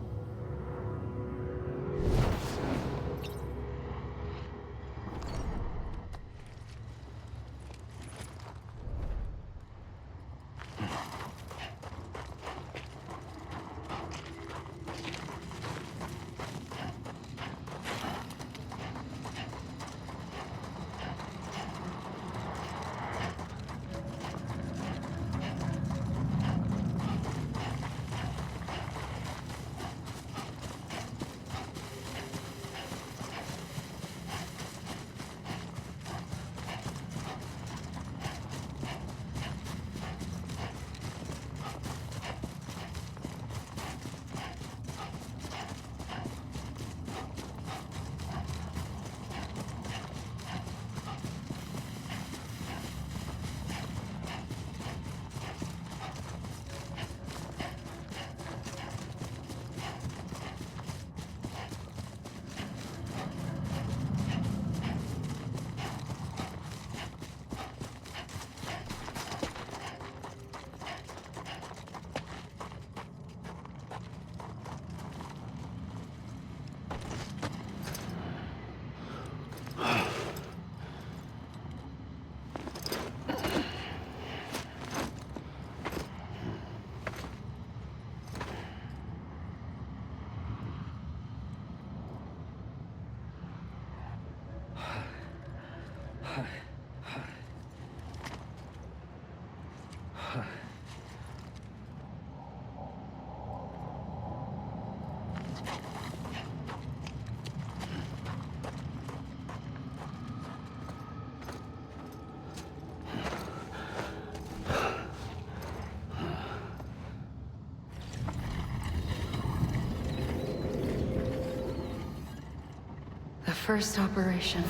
First operation,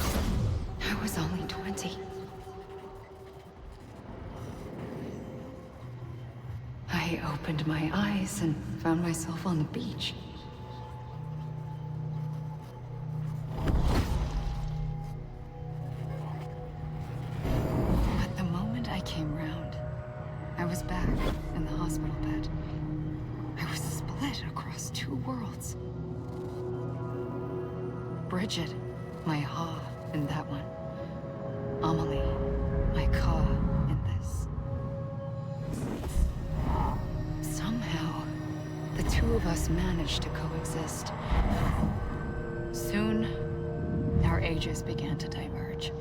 I was only 20. I opened my eyes and found myself on the beach. But the moment I came round, I was back in the hospital bed. I was split across two worlds. Bridget, my Ha in that one. Amelie, my Ka in this. Somehow, the two of us managed to coexist. Soon, our ages began to diverge.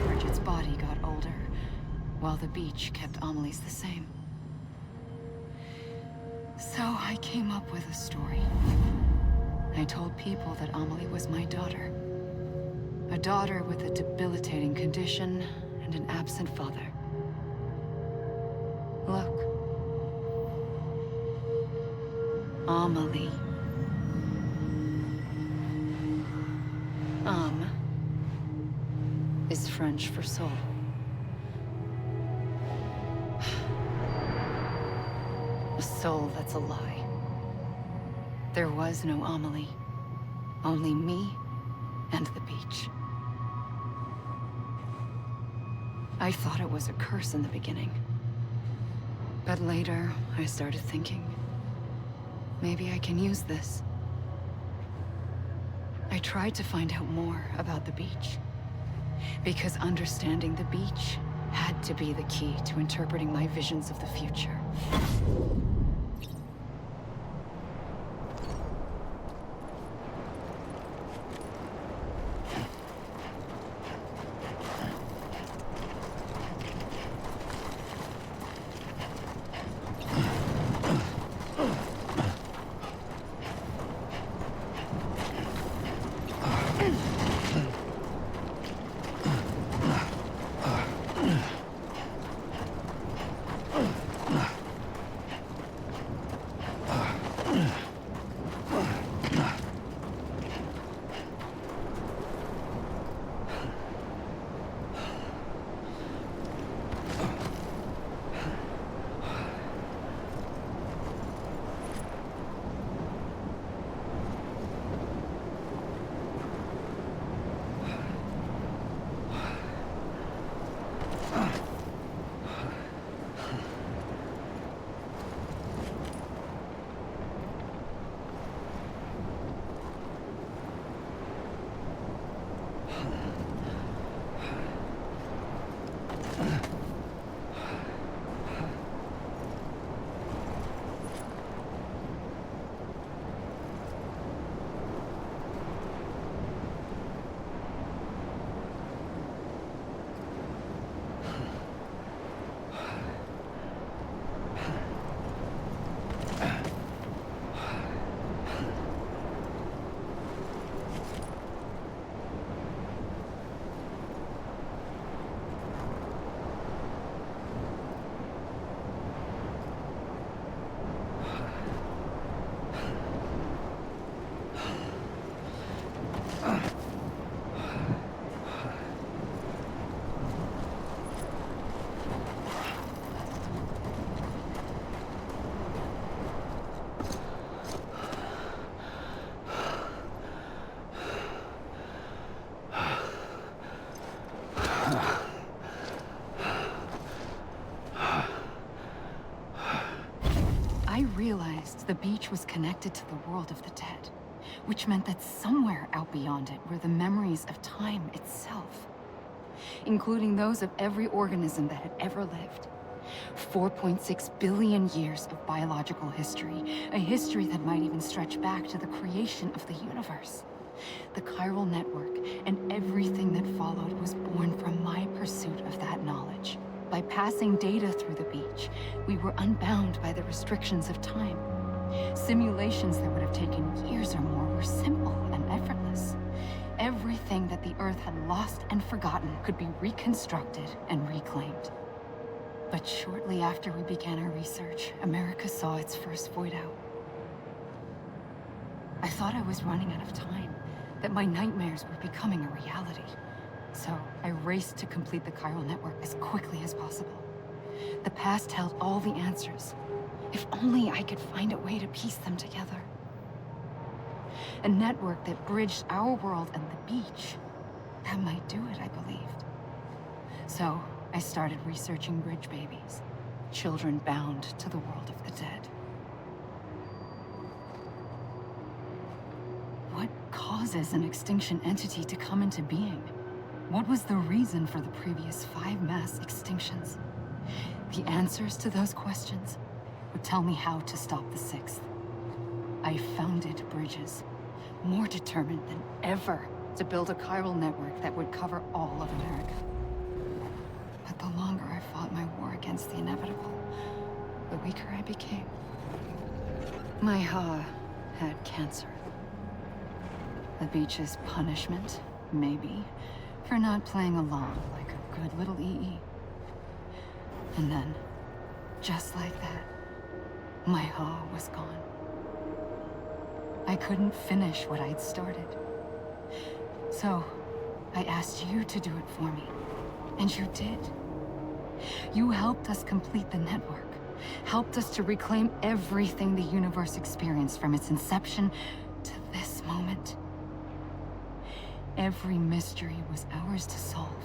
Bridget's body got older, while the beach kept Amelie's the same. So I came up with a story. I told people that Amelie was my daughter. A daughter with a debilitating condition and an absent father. Look. Amelie. Âme is French for soul. A soul that's a lie. There was no Amelie. Only me and the beach. I thought it was a curse in the beginning. But later, I started thinking, maybe I can use this. I I tried to find out more about the beach. Because understanding the beach had to be the key to interpreting my visions of the future. I realized the beach was connected to the world of the dead, which meant that somewhere out beyond it were the memories of time itself, including those of every organism that had ever lived. 4.6 billion years of biological history, a history that might even stretch back to the creation of the universe. The chiral network and everything that followed was born from my pursuit of that knowledge. By passing data through the beach, we were unbound by the restrictions of time. Simulations that would have taken years or more were simple and effortless. Everything that the Earth had lost and forgotten could be reconstructed and reclaimed. But shortly after we began our research, America saw its first void out. I thought I was running out of time, that my nightmares were becoming a reality. So I raced to complete the chiral network as quickly as possible. The past held all the answers. If only I could find a way to piece them together. A network that bridged our world and the beach. That might do it, I believed. So I started researching bridge babies, children bound to the world of the dead. What causes an extinction entity to come into being? What was the reason for the previous 5 mass extinctions? The answers to those questions would tell me how to stop the 6th. I founded Bridges, more determined than ever to build a chiral network that would cover all of America. But the longer I fought my war against the inevitable, the weaker I became. My Ha had cancer. The beach's punishment, maybe, for not playing along like a good little EE. And then, just like that, my Ha was gone. I couldn't finish what I'd started. So, I asked you to do it for me, and you did. You helped us complete the network, helped us to reclaim everything the universe experienced from its inception to this moment. Every mystery was ours to solve,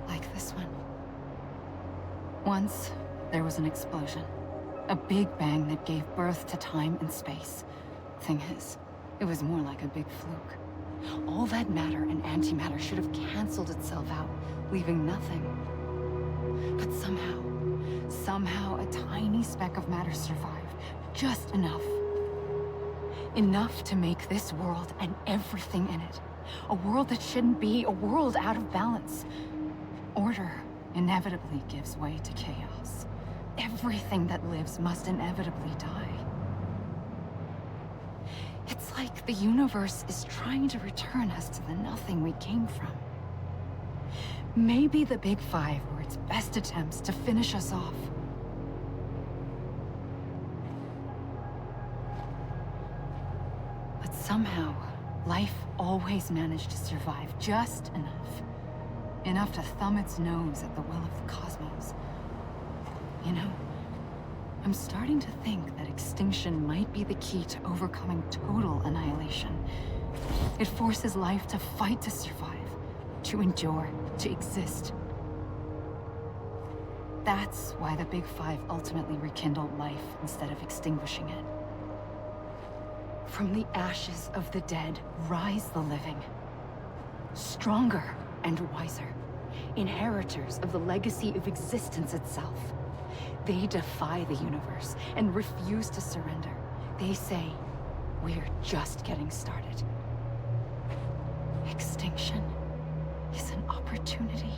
like this one. Once, there was an explosion. A big bang that gave birth to time and space. Thing is, it was more like a big fluke. All that matter and antimatter should have canceled itself out, leaving nothing. But somehow a tiny speck of matter survived. Just enough. Enough to make this world and everything in it. A world that shouldn't be, a world out of balance. Order inevitably gives way to chaos. Everything that lives must inevitably die. It's like the universe is trying to return us to the nothing we came from. Maybe the Big Five were its best attempts to finish us off. But somehow, life always managed to survive just enough. Enough to thumb its nose at the will of the cosmos. You know, I'm starting to think that extinction might be the key to overcoming total annihilation. It forces life to fight to survive, to endure, to exist. That's why the Big Five ultimately rekindled life instead of extinguishing it. From the ashes of the dead rise the living. Stronger and wiser. Inheritors of the legacy of existence itself. They defy the universe and refuse to surrender. They say, we're just getting started. Extinction is an opportunity.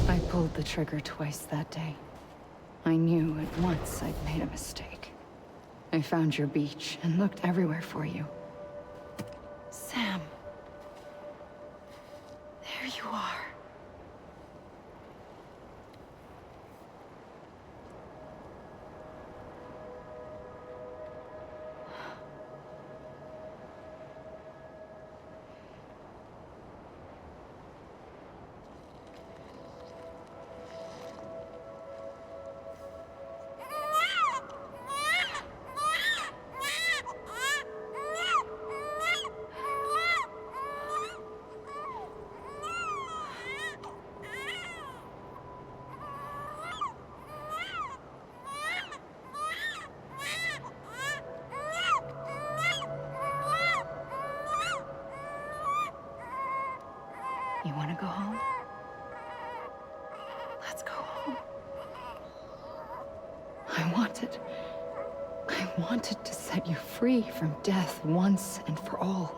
I pulled the trigger twice that day. I knew at once I'd made a mistake. I found your beach and looked everywhere for you. Sam. There you are. You want to go home? Let's go home. I wanted to set you free from death once and for all.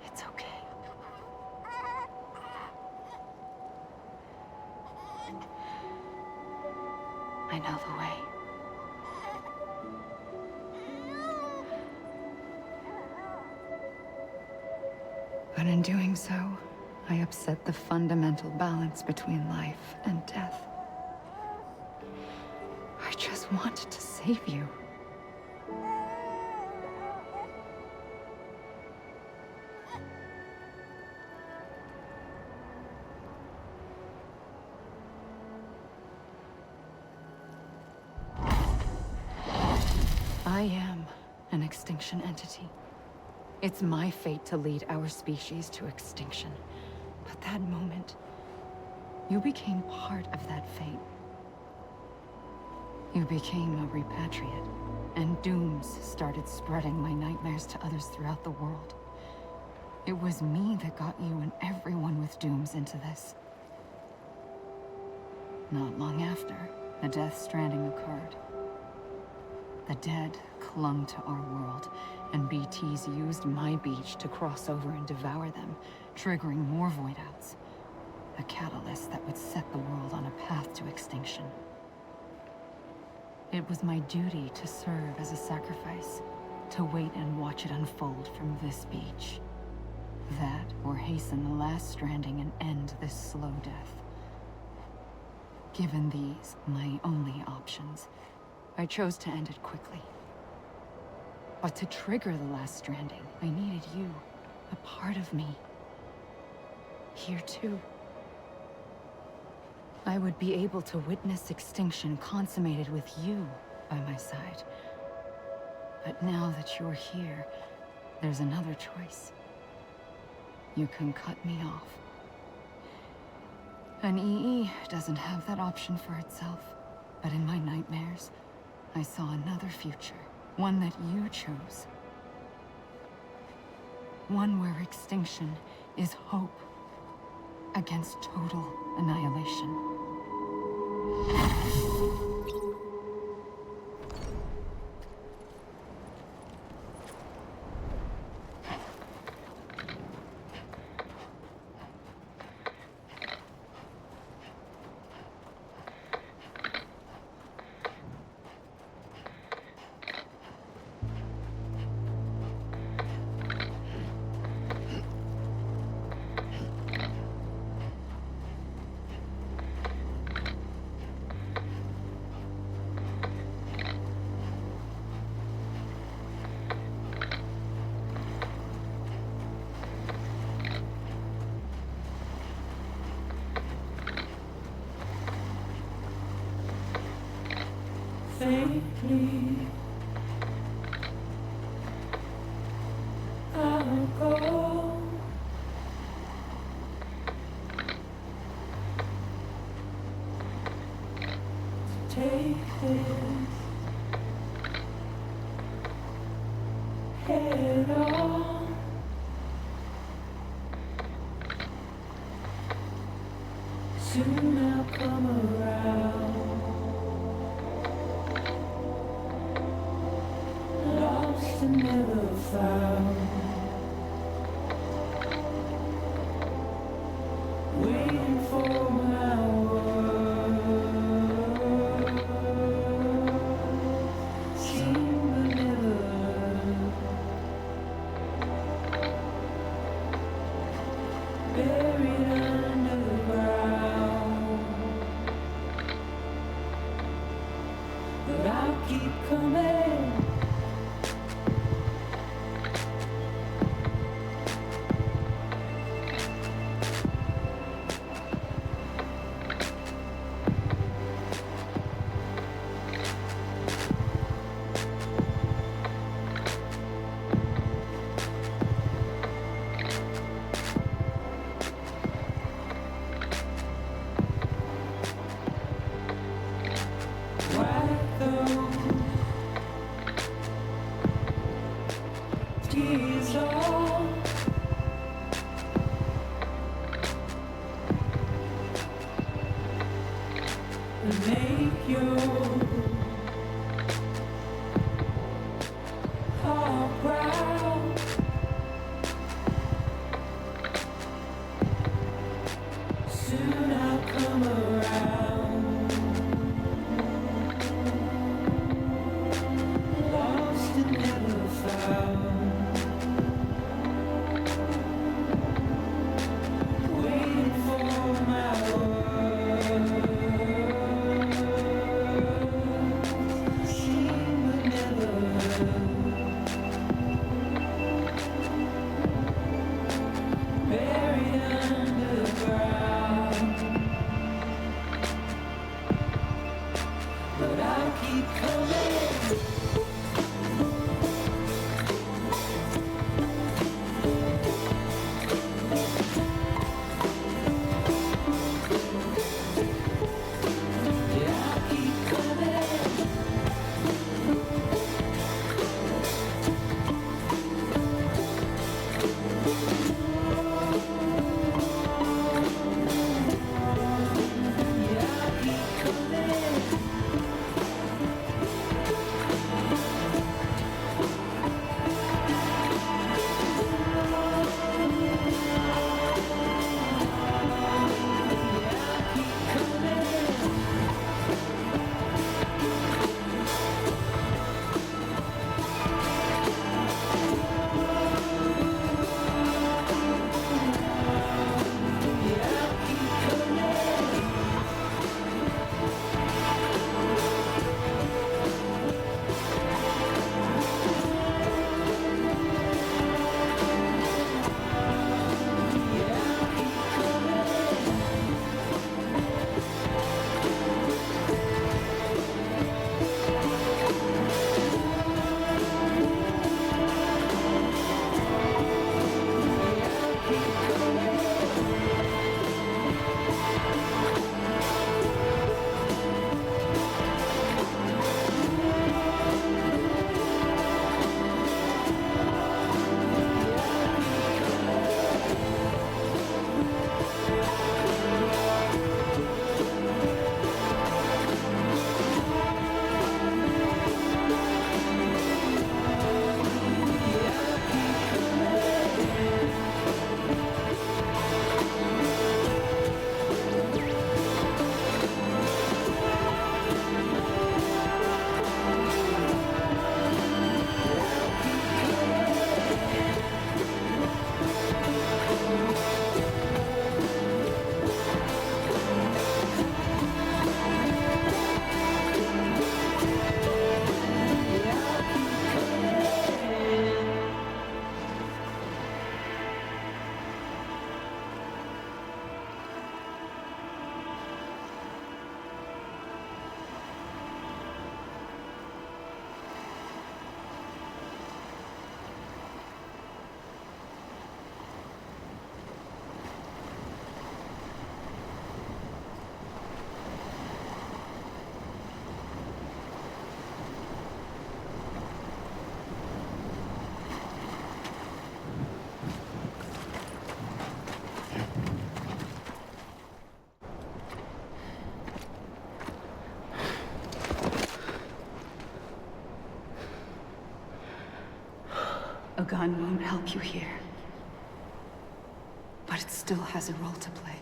It's okay. I know the way. But in doing so, I upset the fundamental balance between life and death. I just wanted to save you. I am an extinction entity. It's my fate to lead our species to extinction. But that moment, you became part of that fate. You became a repatriate, and dooms started spreading my nightmares to others throughout the world. It was me that got you and everyone with dooms into this. Not long after, the Death Stranding occurred. The dead clung to our world, and BTs used my beach to cross over and devour them, triggering more void outs. A catalyst that would set the world on a path to extinction. It was my duty to serve as a sacrifice, to wait and watch it unfold from this beach. That, or hasten the last stranding and end this slow death. Given these, my only options, I chose to end it quickly. But to trigger the last stranding, I needed you, a part of me. Here too. I would be able to witness extinction consummated with you by my side. But now that you're here, there's another choice. You can cut me off. An EE doesn't have that option for itself, but in my nightmares, I saw another future, one that you chose. One where extinction is hope against total annihilation. Faintly, I'll go. Take this head on. Soon I'll come around. Lost and never found. Waiting for my word. Seen but never learned. Buried underground. But I'll keep coming. Tears all and make your heart proud. Soon I'll come around. Lost and never found. keep coming. Yeah, I keep coming. Yeah, I keep coming. A gun won't help you here. But it still has a role to play.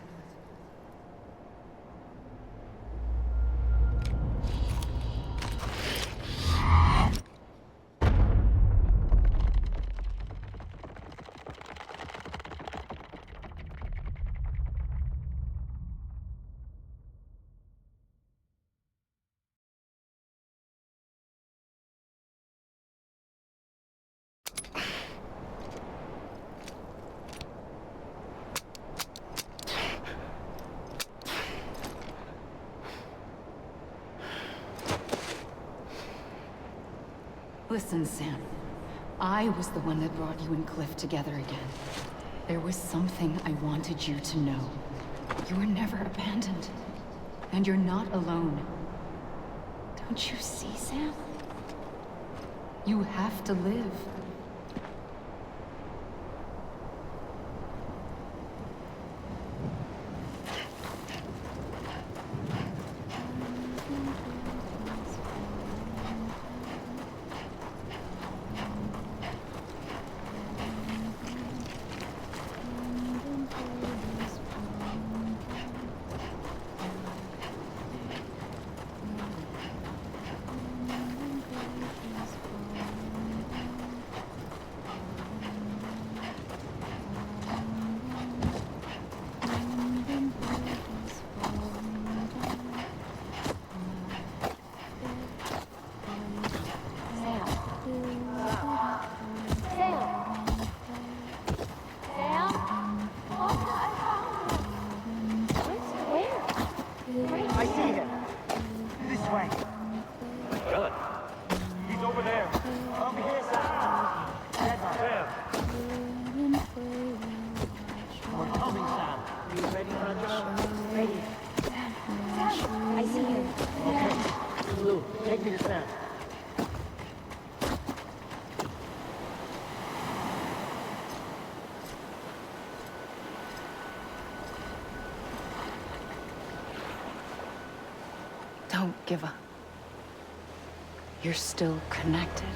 Listen, Sam. I was the one that brought you and Cliff together again. There was something I wanted you to know. You were never abandoned. And you're not alone. Don't you see, Sam? You have to live. I see him. Blue, take me to Sam. Don't give up. You're still connected.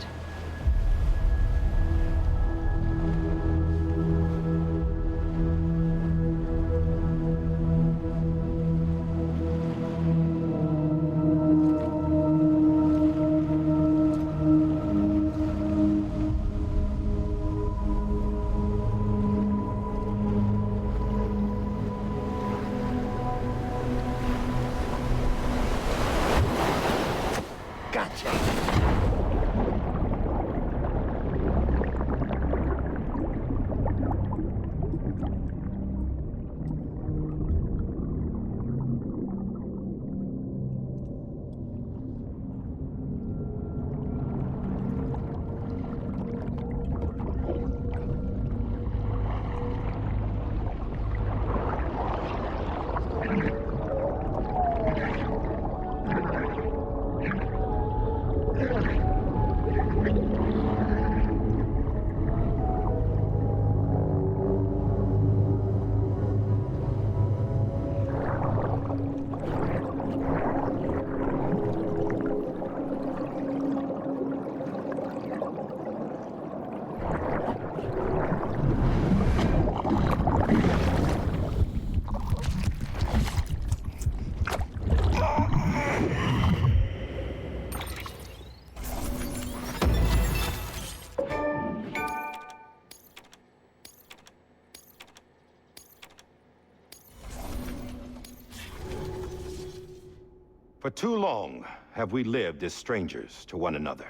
For too long have we lived as strangers to one another,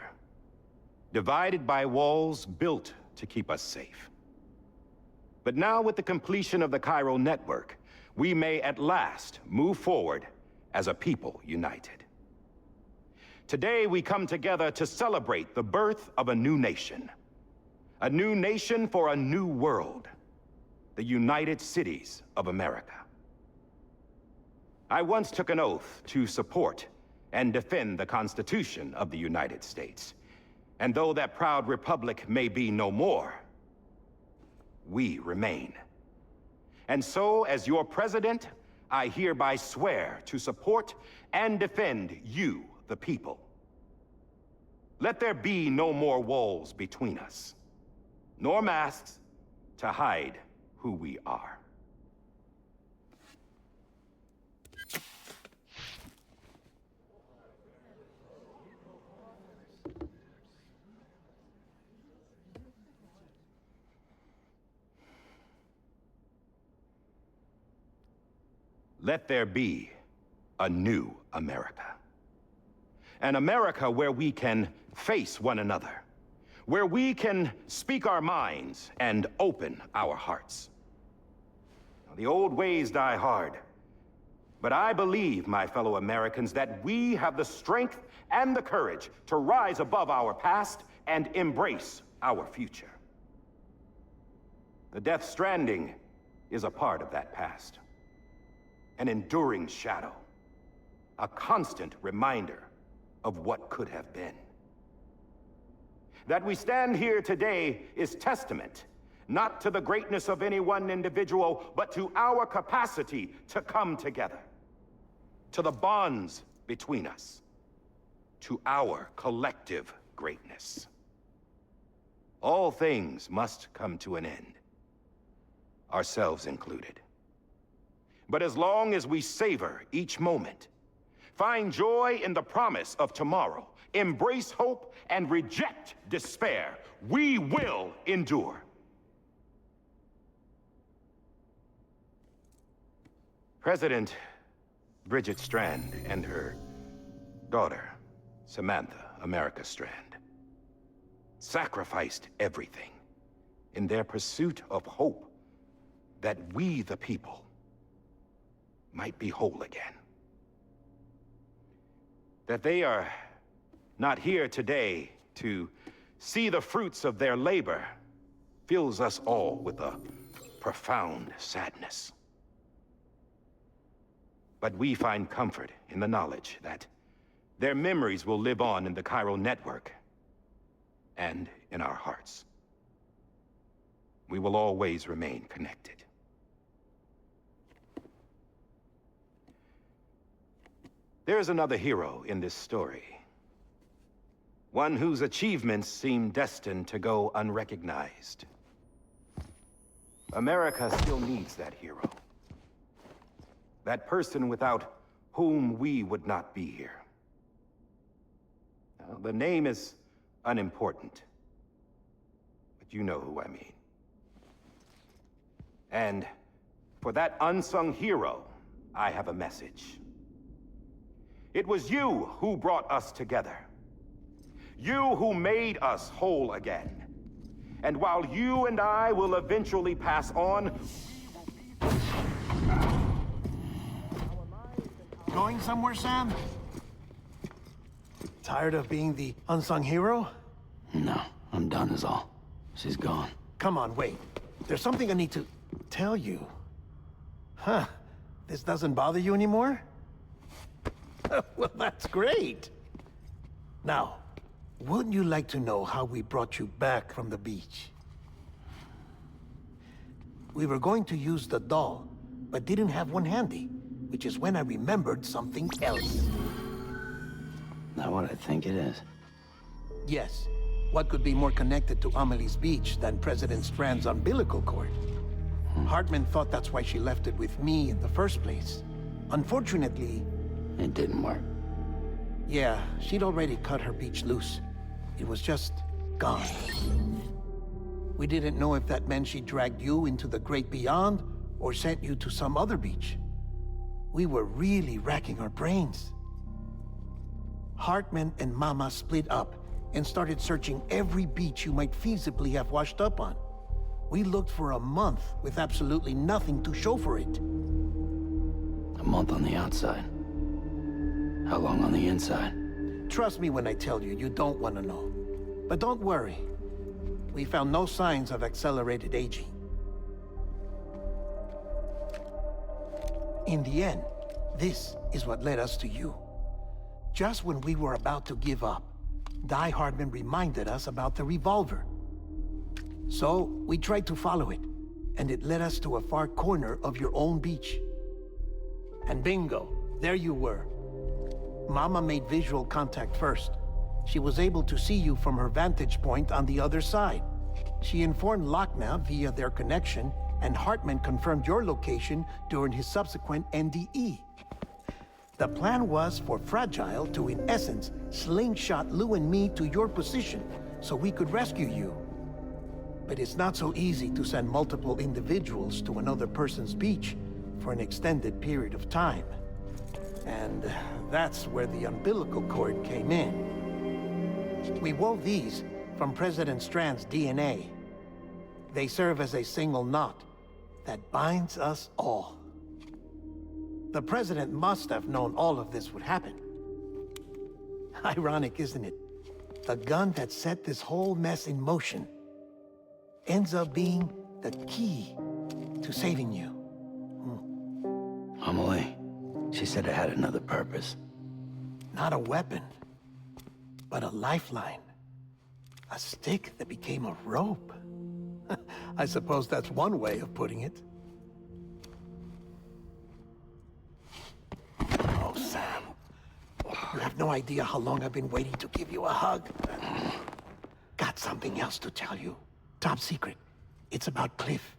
divided by walls built to keep us safe. But now, with the completion of the Chiral Network, we may at last move forward as a people united. Today, we come together to celebrate the birth of a new nation. A new nation for a new world. The United Cities of America. I once took an oath to support and defend the Constitution of the United States. And though that proud republic may be no more, we remain. And so, as your president, I hereby swear to support and defend you, the people. Let there be no more walls between us, nor masks to hide who we are. Let there be a new America. An America where we can face one another, where we can speak our minds and open our hearts. Now, the old ways die hard, but I believe, my fellow Americans, that we have the strength and the courage to rise above our past and embrace our future. The Death Stranding is a part of that past. An enduring shadow, a constant reminder of what could have been. That we stand here today is testament, not to the greatness of any one individual, but to our capacity to come together, to the bonds between us, to our collective greatness. All things must come to an end, ourselves included. But as long as we savor each moment, find joy in the promise of tomorrow, embrace hope, and reject despair, we will endure. President Bridget Strand and her daughter, Samantha America Strand, sacrificed everything in their pursuit of hope that we, the people, might be whole again. That they are not here today to see the fruits of their labor fills us all with a profound sadness. But we find comfort in the knowledge that their memories will live on in the chiral network and in our hearts. We will always remain connected. There's another hero in this story. One whose achievements seem destined to go unrecognized. America still needs that hero. That person without whom we would not be here. Now, the name is unimportant, but you know who I mean. And for that unsung hero, I have a message. It was you who brought us together. You who made us whole again. And while you and I will eventually pass on, Going somewhere, Sam? Tired of being the unsung hero? No, I'm done is all. She's gone. Come on, wait. There's something I need to tell you. Huh. This doesn't bother you anymore? Well, that's great. Now, wouldn't you like to know how we brought you back from the beach? We were going to use the doll, but didn't have one handy, which is when I remembered something else. Not what I think it is. Yes. What could be more connected to Amelie's beach than President Strand's umbilical cord? Hartman thought that's why she left it with me in the first place. Unfortunately... It didn't work. Yeah, she'd already cut her beach loose. It was just gone. We didn't know if that meant she dragged you into the great beyond, or sent you to some other beach. We were really racking our brains. Hartman and Mama split up and started searching every beach you might feasibly have washed up on. We looked for a month with absolutely nothing to show for it. A month on the outside. How long on the inside? Trust me when I tell you, you don't want to know. But don't worry. We found no signs of accelerated aging. In the end, this is what led us to you. Just when we were about to give up, Die Hardman reminded us about the revolver. So, we tried to follow it, and it led us to a far corner of your own beach. And bingo, there you were. Mama made visual contact first. She was able to see you from her vantage point on the other side. She informed Locknaw via their connection, and Hartman confirmed your location during his subsequent NDE. The plan was for Fragile to, in essence, slingshot Lou and me to your position so we could rescue you. But it's not so easy to send multiple individuals to another person's beach for an extended period of time. And that's where the umbilical cord came in. We wove these from President Strand's DNA. They serve as a single knot that binds us all. The President must have known all of this would happen. Ironic, isn't it? The gun that set this whole mess in motion ends up being the key to saving you. Amelie, she said it had another purpose. Not a weapon, but a lifeline. A stick that became a rope. I suppose that's one way of putting it. Oh, Sam. You have no idea how long I've been waiting to give you a hug. Got something else to tell you. Top secret. It's about Cliff.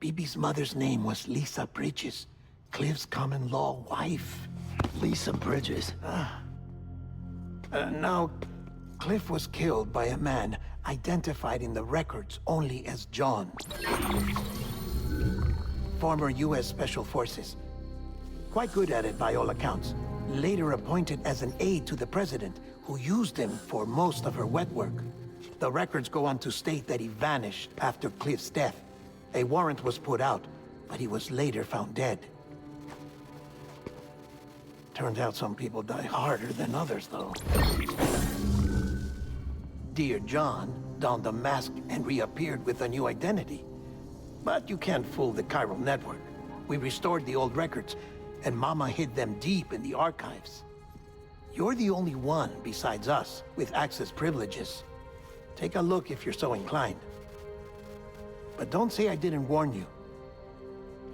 BB's mother's name was Lisa Bridges, Cliff's common-law wife. Lisa Bridges? Now, Cliff was killed by a man identified in the records only as John. Former U.S. Special Forces. Quite good at it by all accounts. Later appointed as an aide to the president, who used him for most of her wet work. The records go on to state that he vanished after Cliff's death. A warrant was put out, but he was later found dead. Turns out some people die harder than others, though. Dear John donned a mask and reappeared with a new identity. But you can't fool the chiral network. We restored the old records, and Mama hid them deep in the archives. You're the only one, besides us, with access privileges. Take a look if you're so inclined. But don't say I didn't warn you.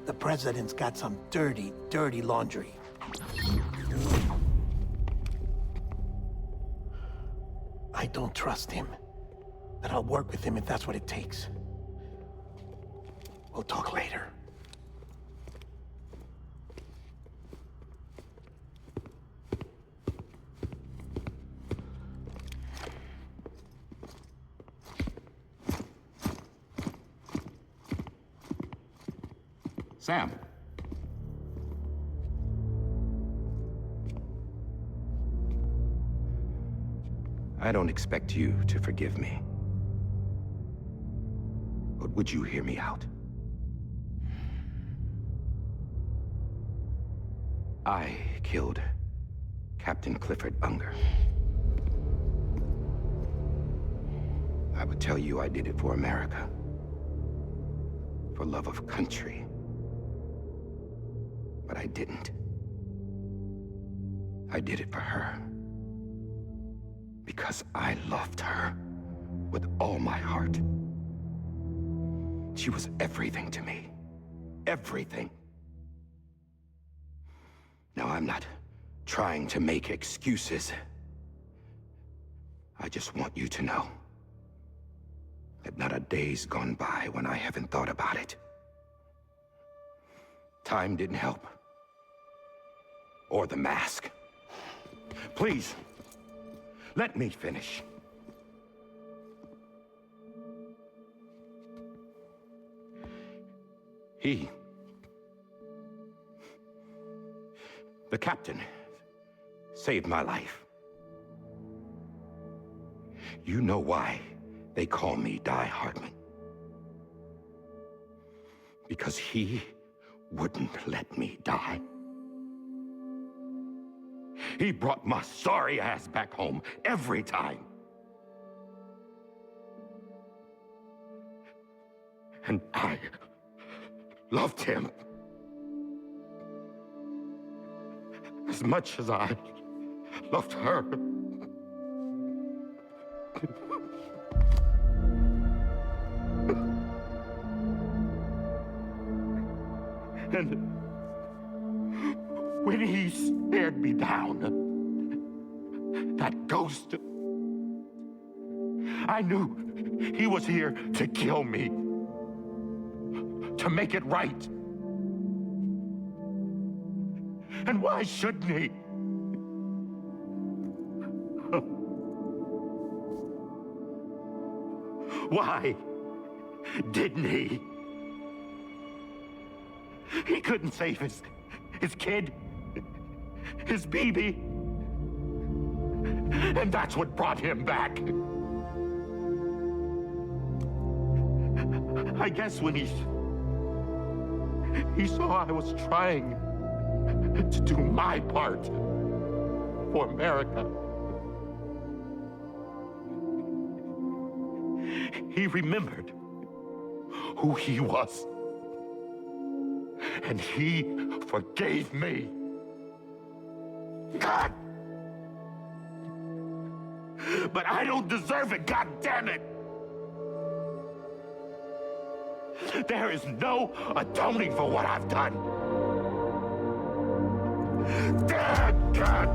The President's got some dirty, dirty laundry. I don't trust him, but I'll work with him if that's what it takes. We'll talk later. Sam. I don't expect you to forgive me. But would you hear me out? I killed Captain Clifford Unger. I would tell you I did it for America. For love of country. But I didn't. I did it for her. Because I loved her with all my heart. She was everything to me. Everything. Now, I'm not trying to make excuses. I just want you to know that not a day's gone by when I haven't thought about it. Time didn't help. Or the mask. Please, let me finish. The captain, saved my life. You know why they call me Die Hardman. Because he wouldn't let me die. He brought my sorry ass back home every time. And I loved him as much as I loved her. And when he stared me down, that ghost, I knew he was here to kill me, to make it right. And why shouldn't he? Why didn't he? He couldn't save his kid, his baby. And that's what brought him back. I guess when he saw I was trying to do my part for America, he remembered who he was. And he forgave me. God! But I don't deserve it, God damn it! There is no atoning for what I've done. Damn, God!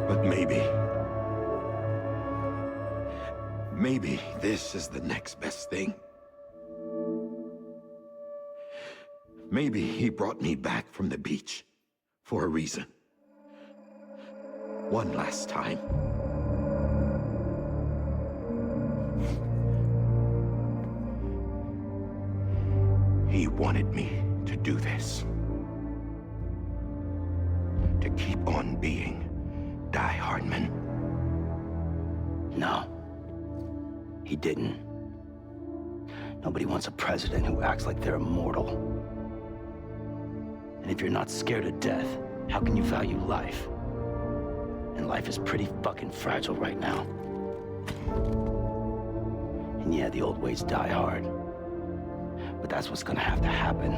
But maybe this is the next best thing. Maybe he brought me back from the beach for a reason. One last time. He wanted me to do this. to keep on being Die Hardman? No. He didn't. Nobody wants a president who acts like they're immortal. And if you're not scared of death, how can you value life? And life is pretty fucking fragile right now. And yeah, the old ways die hard. But that's what's gonna have to happen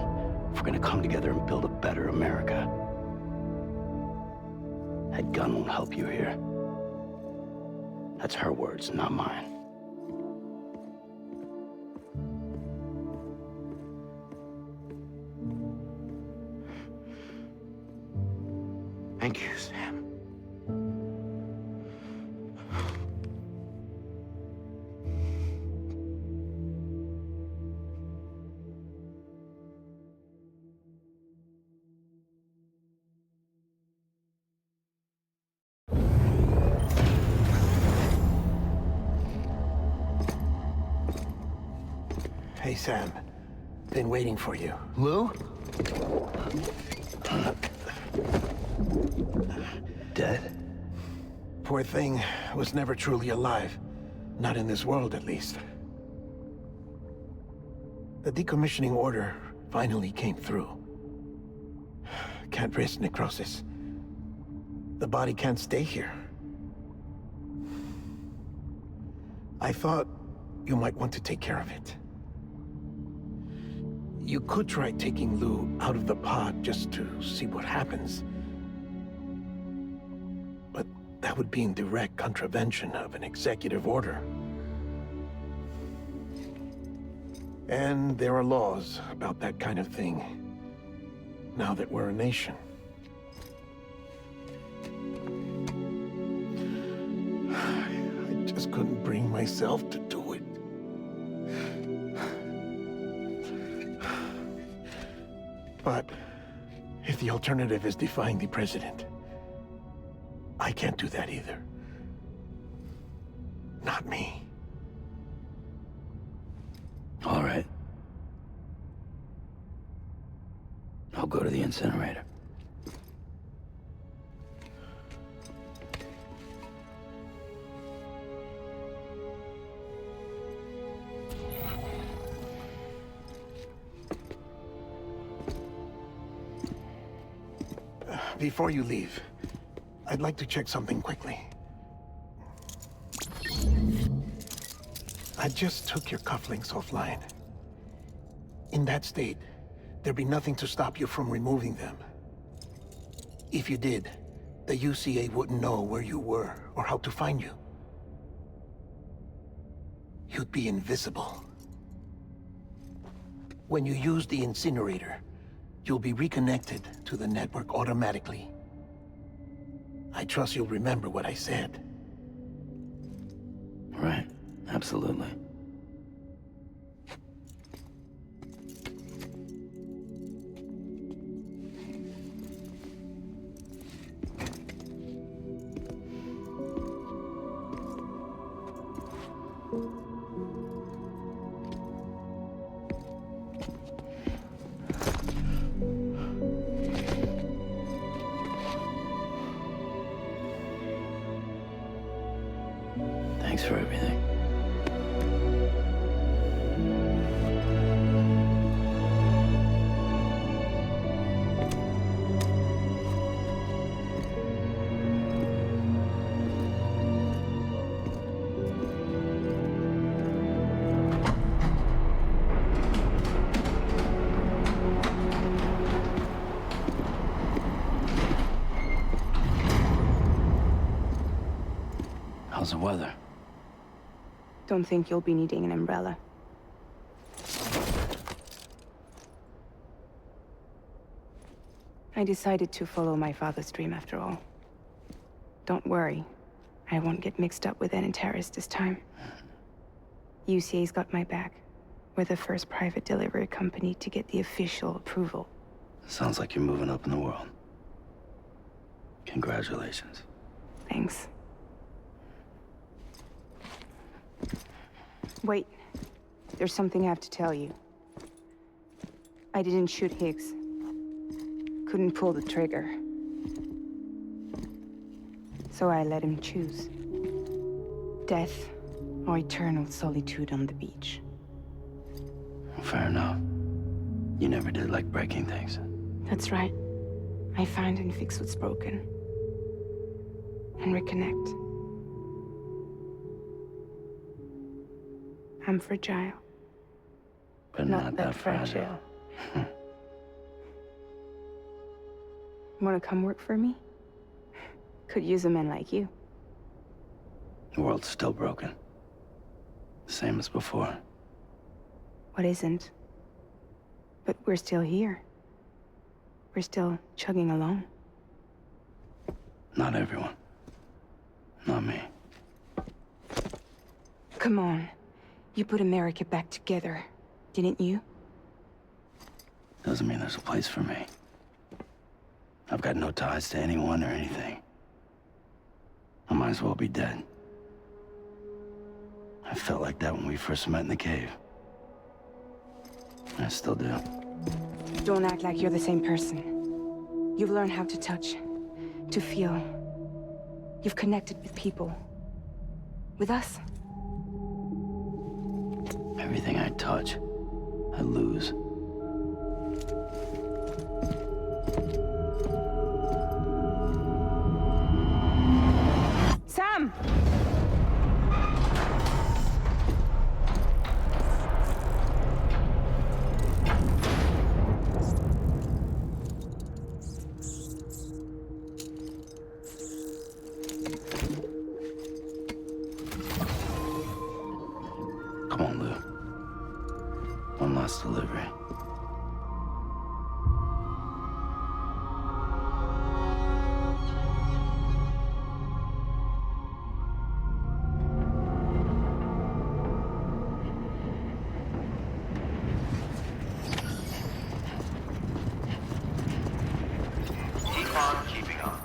if we're gonna come together and build a better America. That gun won't help you here. That's her words, not mine. Thank you, Sam. Hey, Sam. Been waiting for you. Lou? Dead? Poor thing was never truly alive. Not in this world, at least. The decommissioning order finally came through. Can't risk necrosis. The body can't stay here. I thought you might want to take care of it. You could try taking Lou out of the pod just to see what happens. But that would be in direct contravention of an executive order. And there are laws about that kind of thing, now that we're a nation. I just couldn't bring myself to do it. But if the alternative is defying the president, I can't do that either. Not me. All right. I'll go to the incinerator. Before you leave, I'd like to check something quickly. I just took your cufflinks offline. In that state, there'd be nothing to stop you from removing them. If you did, the UCA wouldn't know where you were or how to find you. You'd be invisible. When you use the incinerator, you'll be reconnected to the network automatically. I trust you'll remember what I said. Right. Absolutely. Thanks for everything. How's the weather? Don't think you'll be needing an umbrella. I decided to follow my father's dream after all. Don't worry. I won't get mixed up with any terrorists this time. UCA's got my back. We're the first private delivery company to get the official approval. Sounds like you're moving up in the world. Congratulations. Thanks. Wait. There's something I have to tell you. I didn't shoot Higgs. Couldn't pull the trigger. So I let him choose. Death or eternal solitude on the beach. Fair enough. You never did like breaking things. That's right. I find and fix what's broken. And reconnect. I'm fragile. But not that fragile. Wanna come work for me? Could use a man like you. The world's still broken. Same as before. What isn't? But we're still here. We're still chugging along. Not everyone. Not me. Come on. You put America back together, didn't you? Doesn't mean there's a place for me. I've got no ties to anyone or anything. I might as well be dead. I felt like that when we first met in the cave. I still do. Don't act like you're the same person. You've learned how to touch, to feel. You've connected with people. With us. Everything I touch, I lose. Sam! Come on, Lou. One last delivery. Keep on keeping on.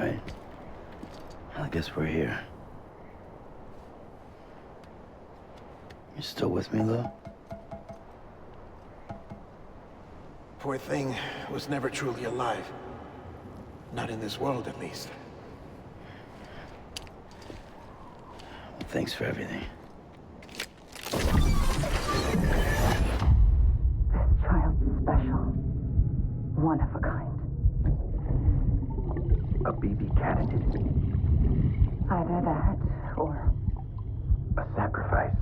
right. I guess we're here. You still with me, Lou? Poor thing was never truly alive. Not in this world, at least. Well, thanks for everything. Child's special. One of a kind. A BB candidate. Either that, or... A sacrifice.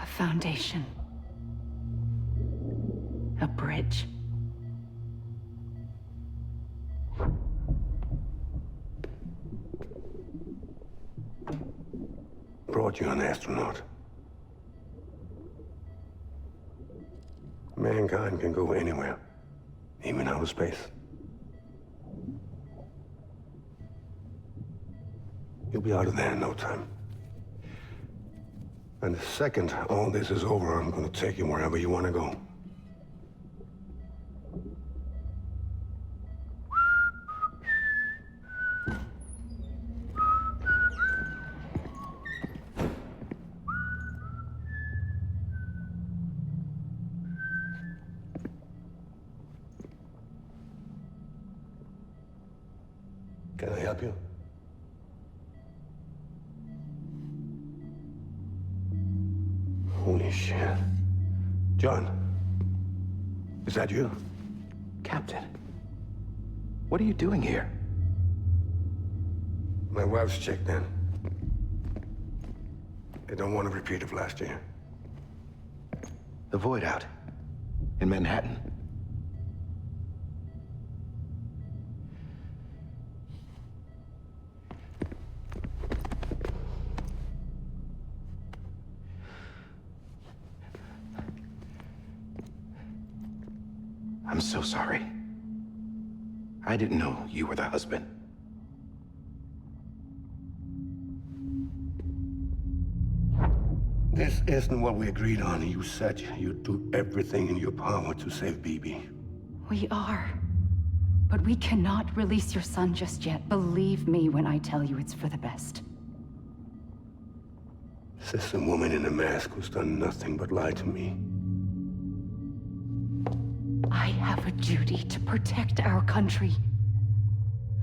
a foundation. A bridge. Brought you an astronaut. Mankind can go anywhere, even outer space. You'll be out of there in no time. And the second all this is over, I'm gonna take you wherever you want to go. Can I help you? Holy shit. John, is that you? Captain, what are you doing here? My wife's checked in. They don't want a repeat of last year. The Void out in Manhattan. I'm so sorry. I didn't know you were the husband. This isn't what we agreed on. You said you'd do everything in your power to save BB. We are. But we cannot release your son just yet. Believe me when I tell you it's for the best. This is a woman in a mask who's done nothing but lie to me. I have a duty to protect our country.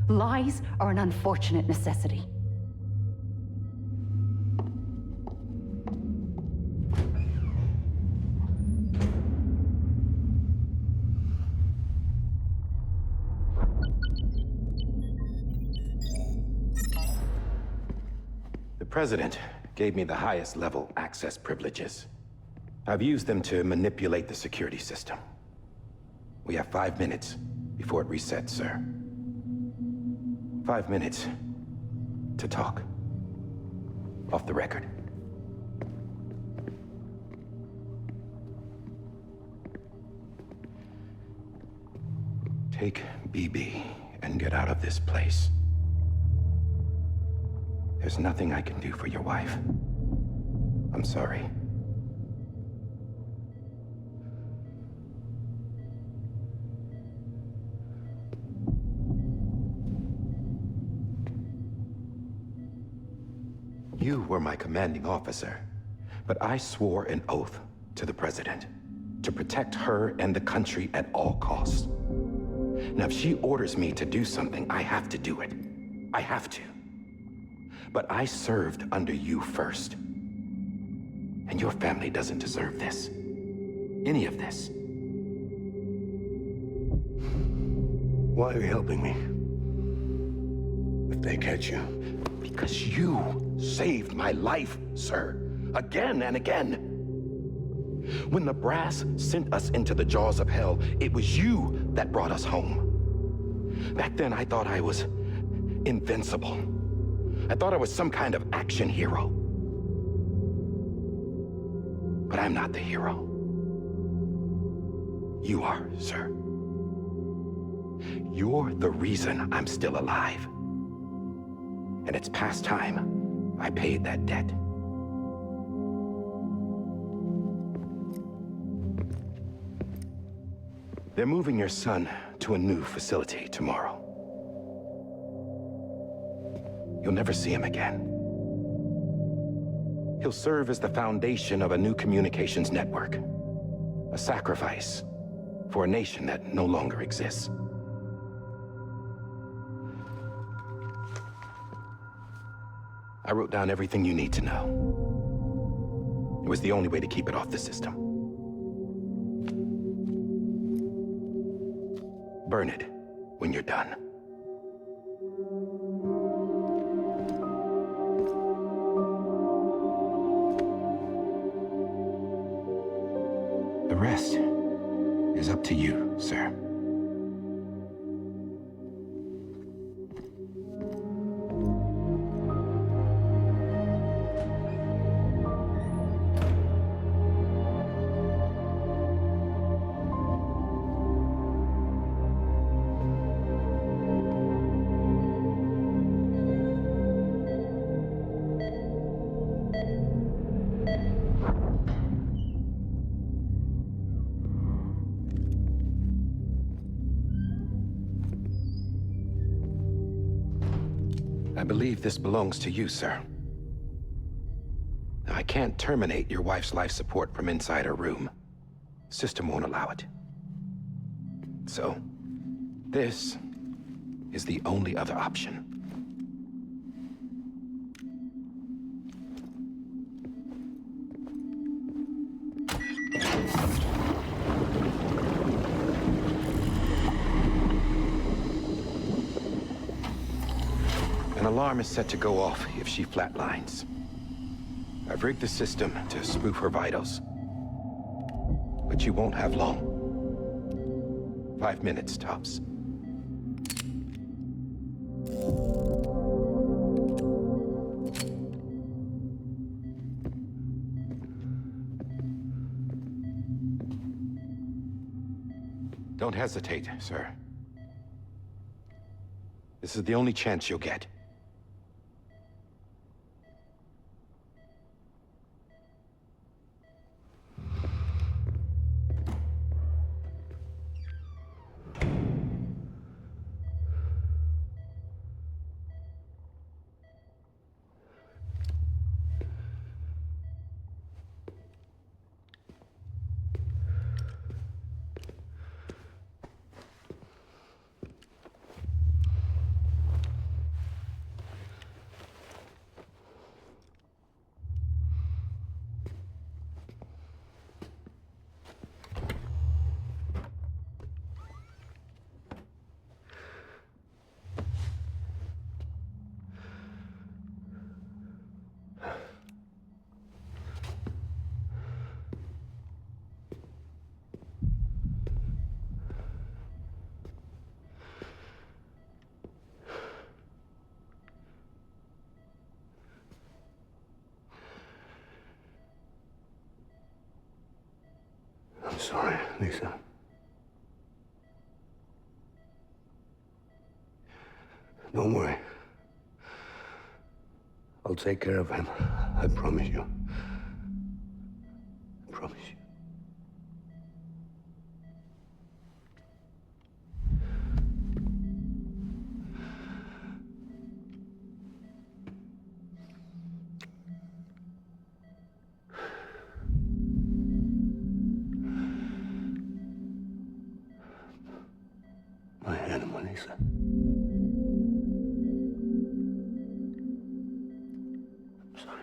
Lies are an unfortunate necessity. The President gave me the highest level access privileges. I've used them to manipulate the security system. We have 5 minutes before it resets, sir. 5 minutes to talk. Off the record. Take BB and get out of this place. There's nothing I can do for your wife. I'm sorry. You were my commanding officer, but I swore an oath to the President to protect her and the country at all costs. Now, if she orders me to do something, I have to do it. I have to. But I served under you first. And your family doesn't deserve this. Any of this. Why are you helping me? If they catch you. Because you saved my life, sir. Again and again. When the brass sent us into the jaws of hell, it was you that brought us home. Back then, I thought I was invincible. I thought I was some kind of action hero. But I'm not the hero. You are, sir. You're the reason I'm still alive. And it's past time I paid that debt. They're moving your son to a new facility tomorrow. You'll never see him again. He'll serve as the foundation of a new communications network. A sacrifice for a nation that no longer exists. I wrote down everything you need to know. It was the only way to keep it off the system. Burn it when you're done. The rest is up to you, sir. I believe this belongs to you, sir. I can't terminate your wife's life support from inside her room. System won't allow it. So, this is the only other option. An alarm is set to go off if she flatlines. I've rigged the system to spoof her vitals. But you won't have long. 5 minutes, tops. Don't hesitate, sir. This is the only chance you'll get. I'm sorry, Lisa. Don't worry. I'll take care of him. I promise you. I promise you. My animal, Lisa. I'm sorry.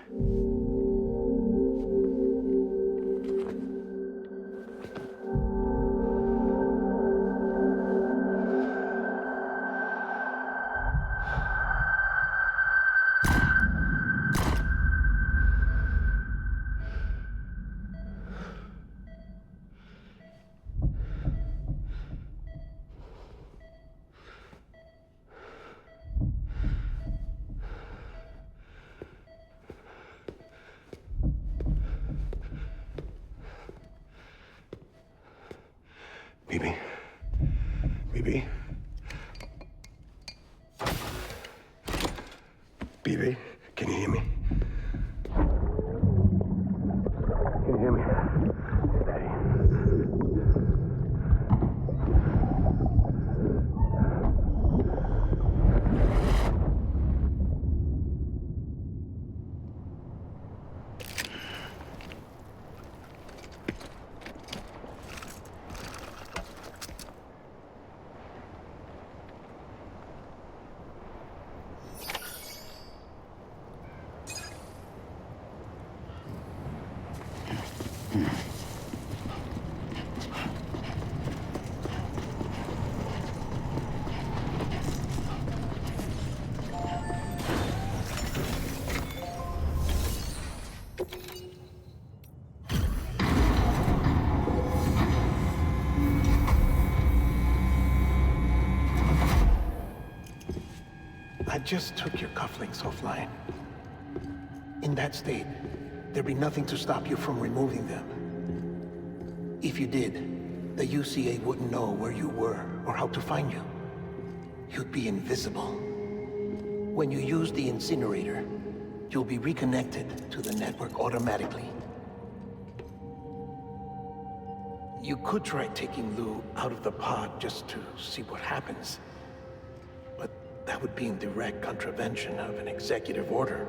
BB. BB. BB, can you hear me? Can you hear me? Steady. just took your cufflinks offline. In that state, there'd be nothing to stop you from removing them. If you did, the UCA wouldn't know where you were or how to find you. You'd be invisible. When you use the incinerator, you'll be reconnected to the network automatically. You could try taking Lou out of the pod just to see what happens. But that would be in direct contravention of an executive order.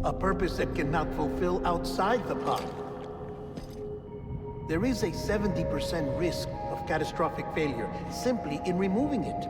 A purpose that cannot fulfill outside the pod. There is a 70% risk of catastrophic failure simply in removing it.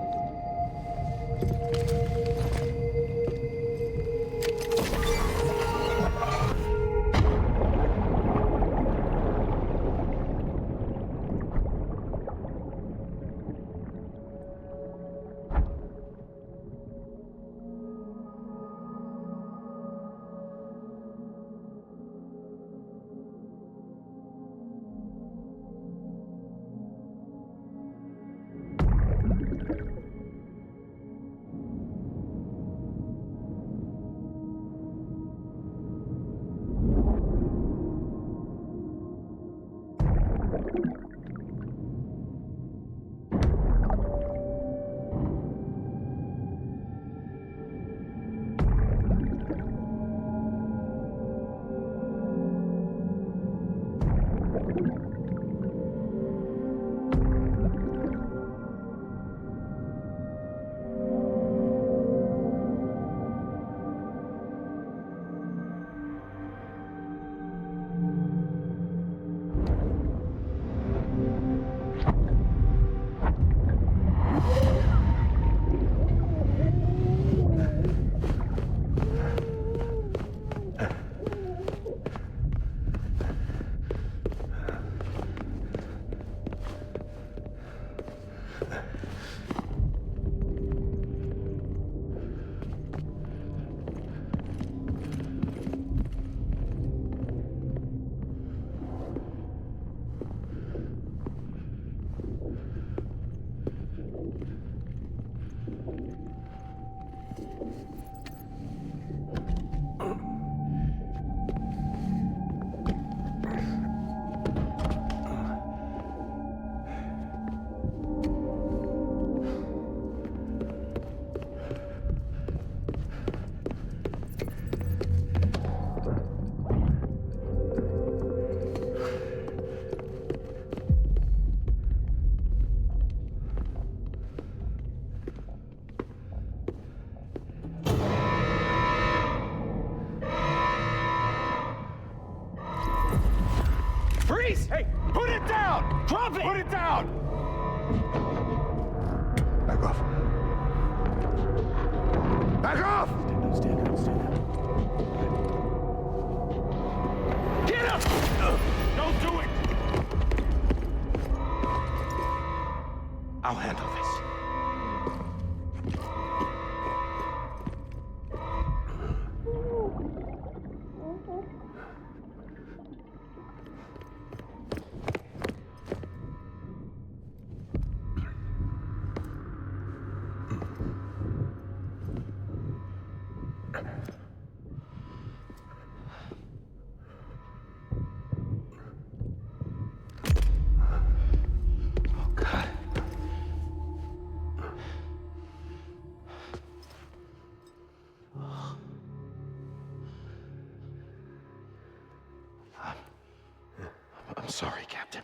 Freeze! Hey, put it down! Drop it! Put it down! Back off. Back off! Stand down. Get up! Don't do it! I'll handle this. I'm sorry, Captain.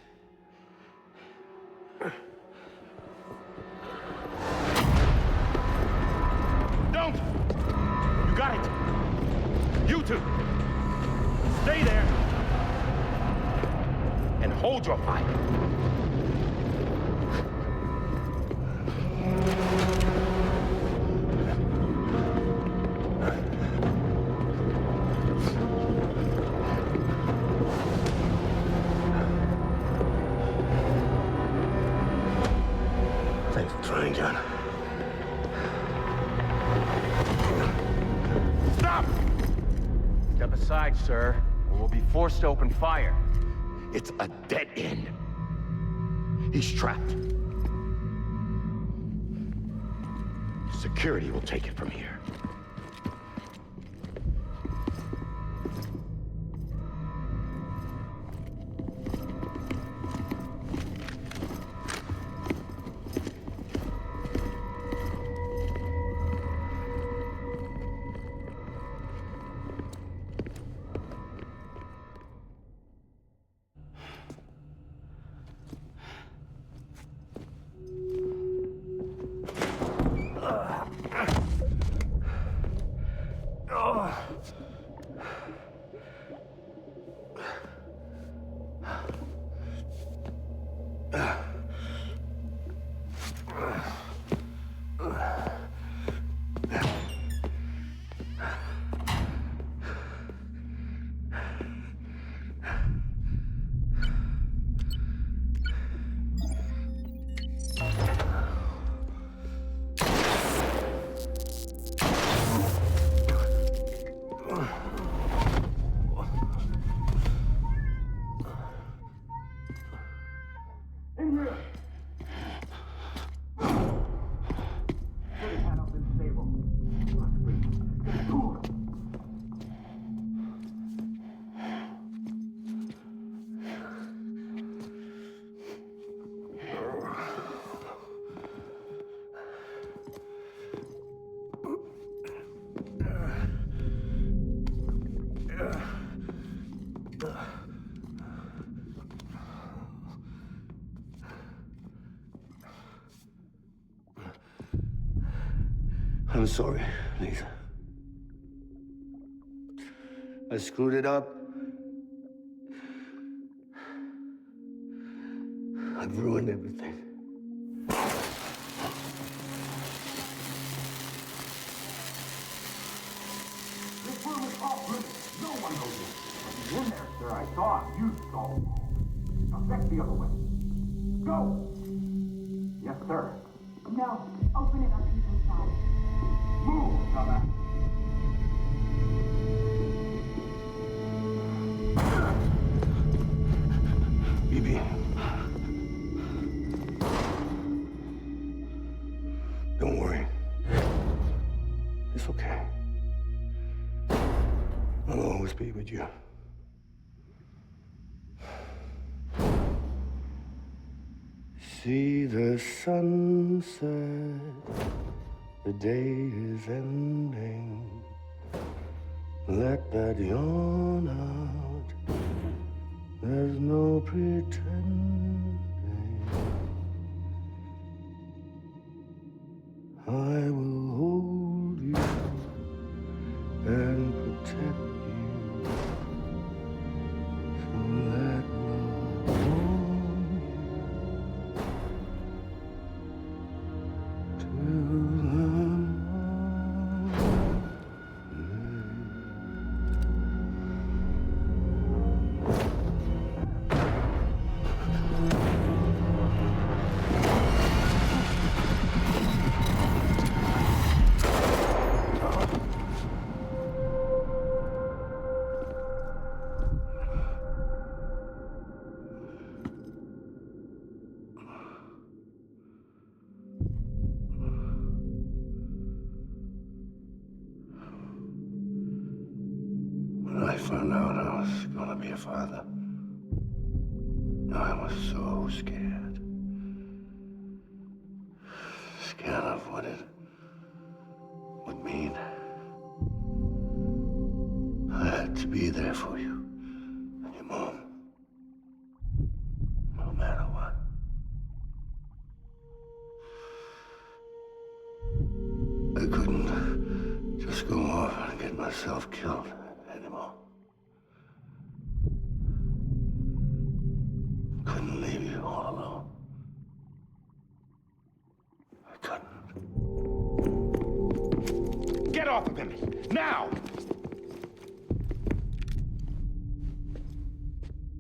Don't! You got it! You two! Stay there! hold your fire. Thanks for trying, John. Stop! Step aside, sir, or we'll be forced to open fire. It's a dead end. He's trapped. Security will take it from here. I'm sorry, Lisa. I screwed it up. I've ruined everything. This room is off limits. No one knows it. In there, sir, I saw it. You saw it. Now check the other way. Go! Yes, sir. No. Open it up inside. Move, dumbass. Bibi. Don't worry. It's okay. I'll always be with you. See the sunset, the day is ending. Let that yawn out, there's no pretending. I will hold you and protect you. So let love warm you till the morning. When I found out I was gonna be a father, I was so scared. Scared of what it would mean. I had to be there for you and your mom, no matter what. I couldn't just go off and get myself killed anymore. off of him! Now!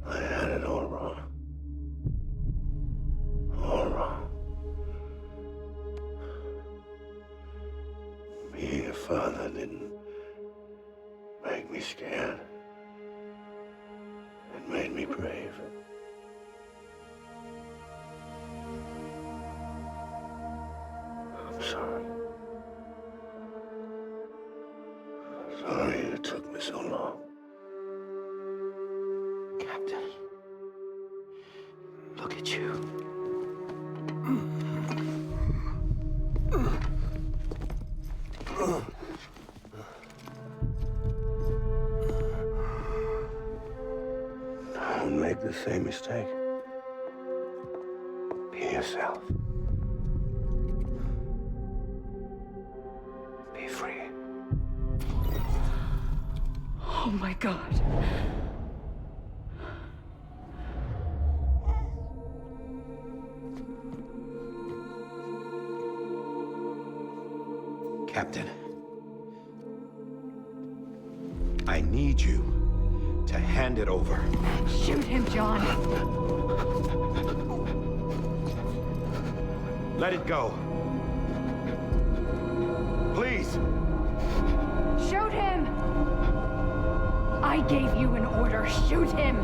I had it all wrong. All wrong. Being a father didn't make me scared. It made me brave. I'm sorry. Sorry it took me so long. Captain. Look at you. Don't make the same mistake. Be yourself. Be free. Oh my God. Captain, I need you to hand it over. Shoot him, John. Let it go. Please. Shoot him! I gave you an order. Shoot him!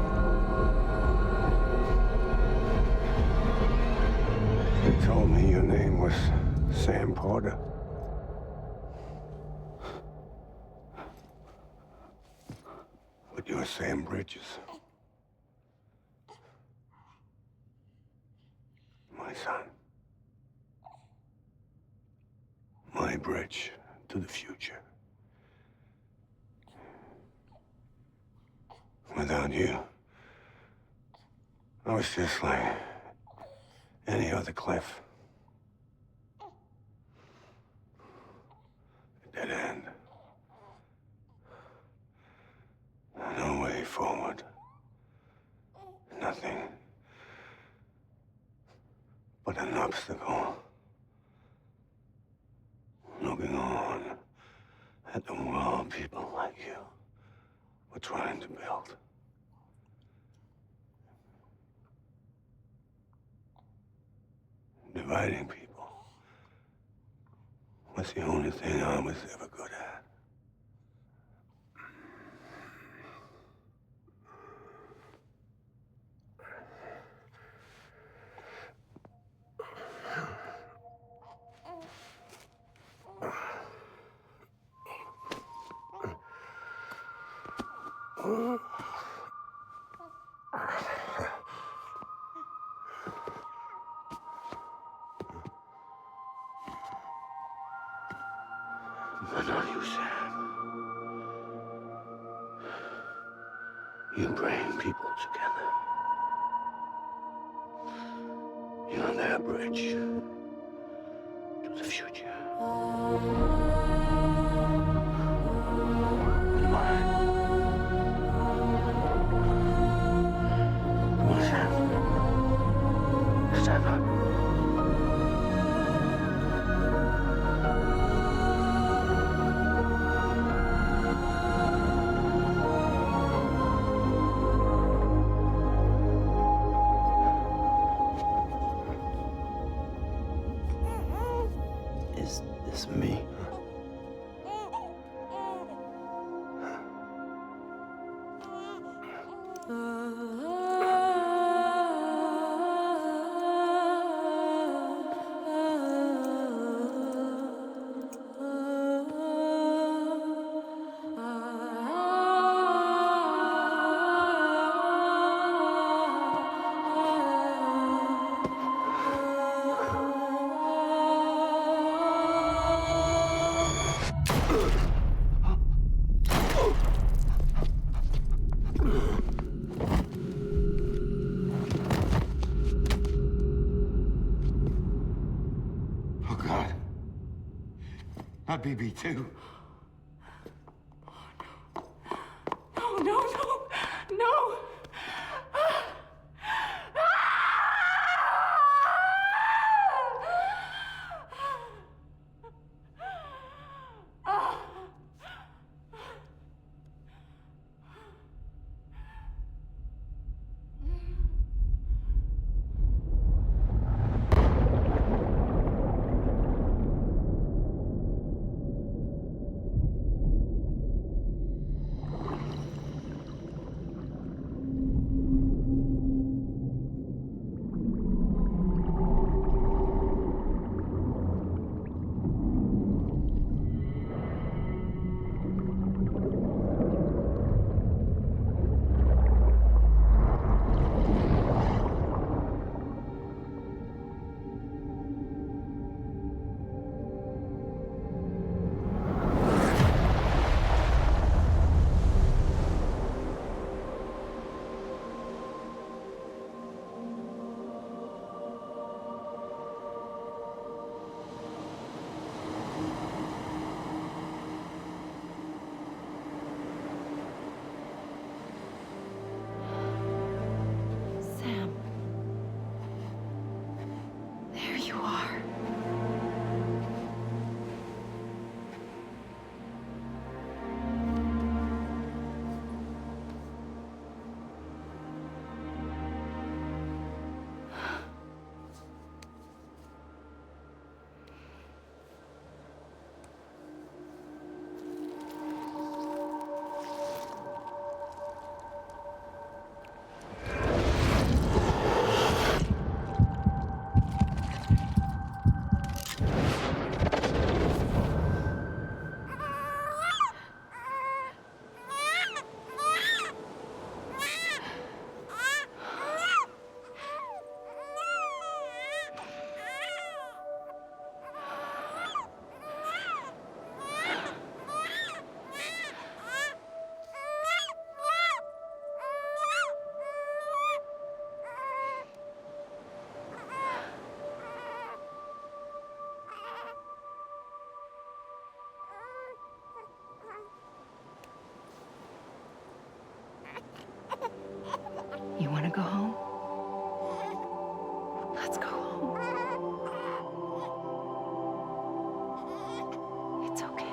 You told me your name was Sam Porter. But you're Sam Bridges. My son. My bridge to the future. Without you, I was just like any other Cliff. A dead end. No way forward. Nothing but an obstacle. Looking on at the world people like you were trying to build. Dividing people was the only thing I was ever good at. But not you, Sam. You bring people together. You're their bridge to the future. And mine. Come on, Sam. Stand up. Is this me? Oh, God. Not BB2. No, no, no, no! are. You want to go home? Let's go home. It's okay.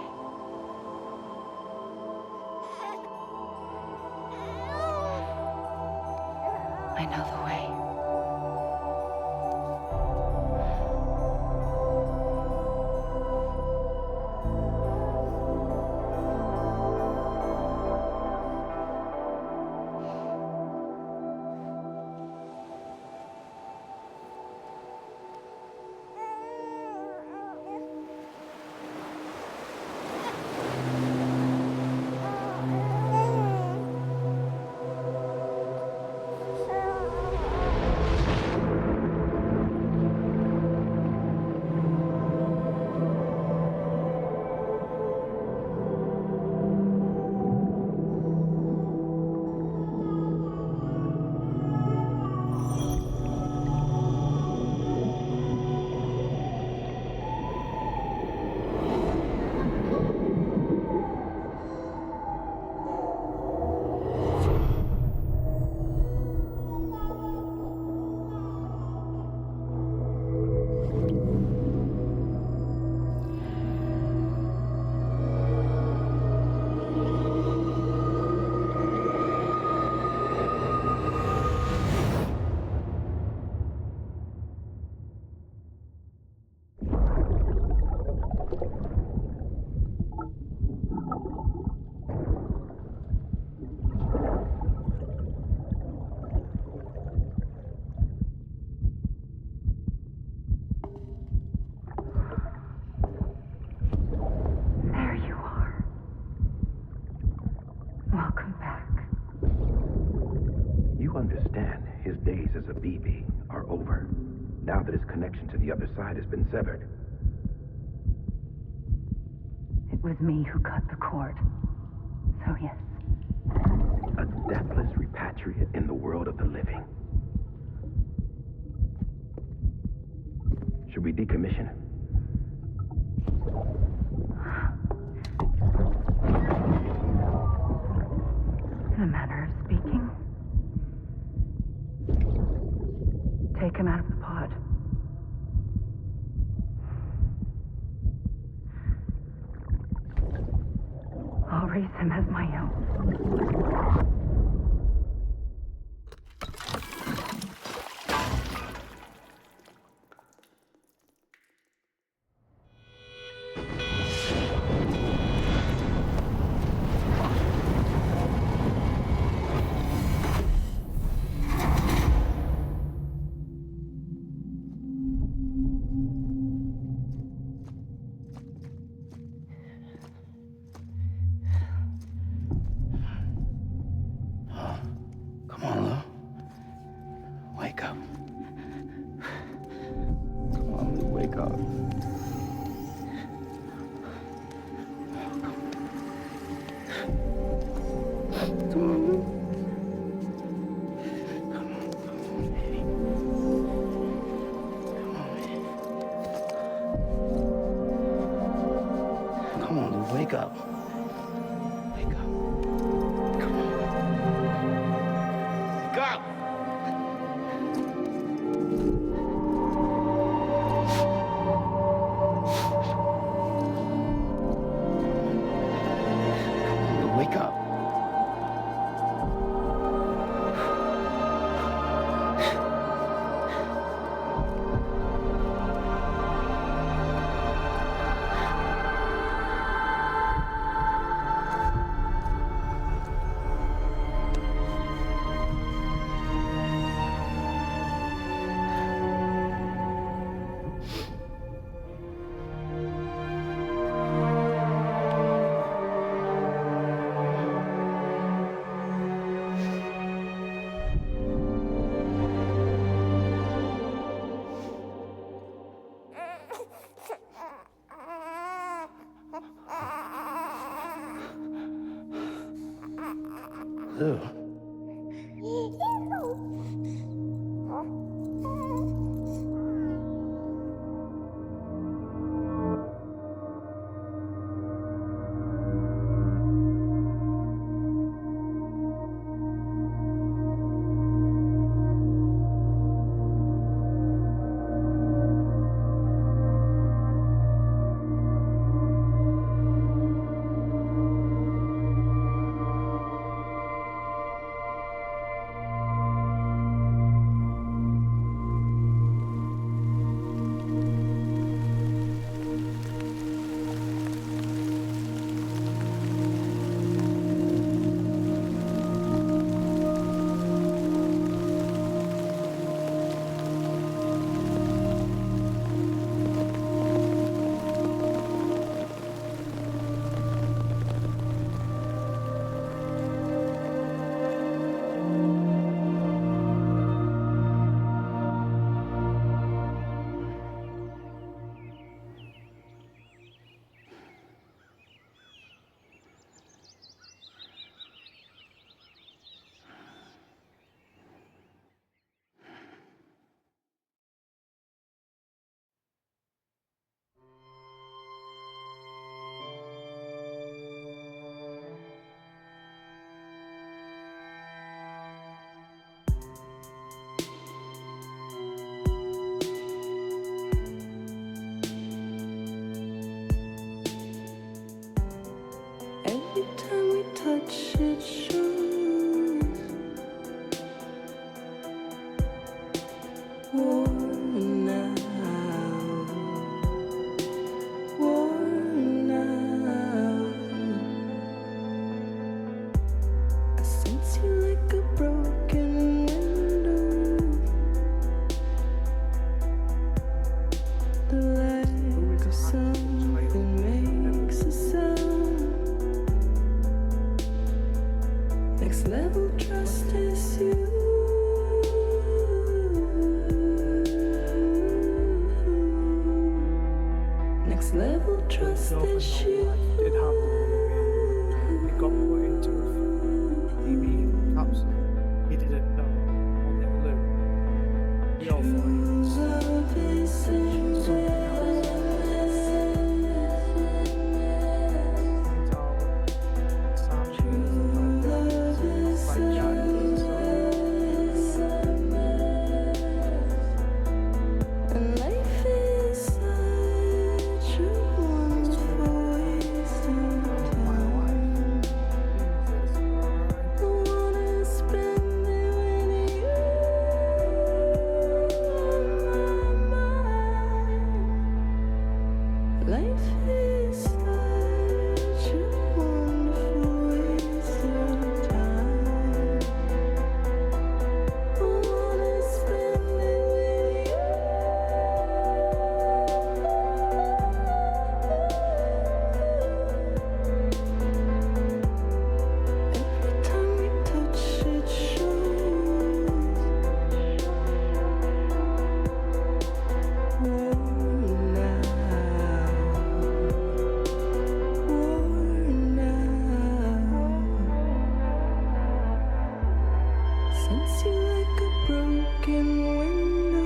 I know the way. There you are. Welcome back. You understand his days as a BB are over, now that his connection to the other side has been severed. It was me who cut the cord. So yes. A deathless repatriate in the world of the living. Should we decommission it? In a manner of speaking. Take him out of the pod. I'll raise him as my own. Come on, Lou. Wake up. Come on, Lou, wake up. Come on, Lou. Come on, baby. Come on, Lou, wake up. Wake up. Come on. Wake up! Ugh. Every time we touch it shows worn out, worn out. I sense you like a broken window, like something makes a sound. Next level trust is you. Next level trust is you. Did have it got put into a EV capsule. He didn't know on the loop. We all thought Love is in and life is such a wonderful waste of time. I wanna spend it with you on my mind. Life is such a wonderful waste of time. I wanna spend it with you. Every time we touch it shows worn out, worn out. Sense you like a broken window,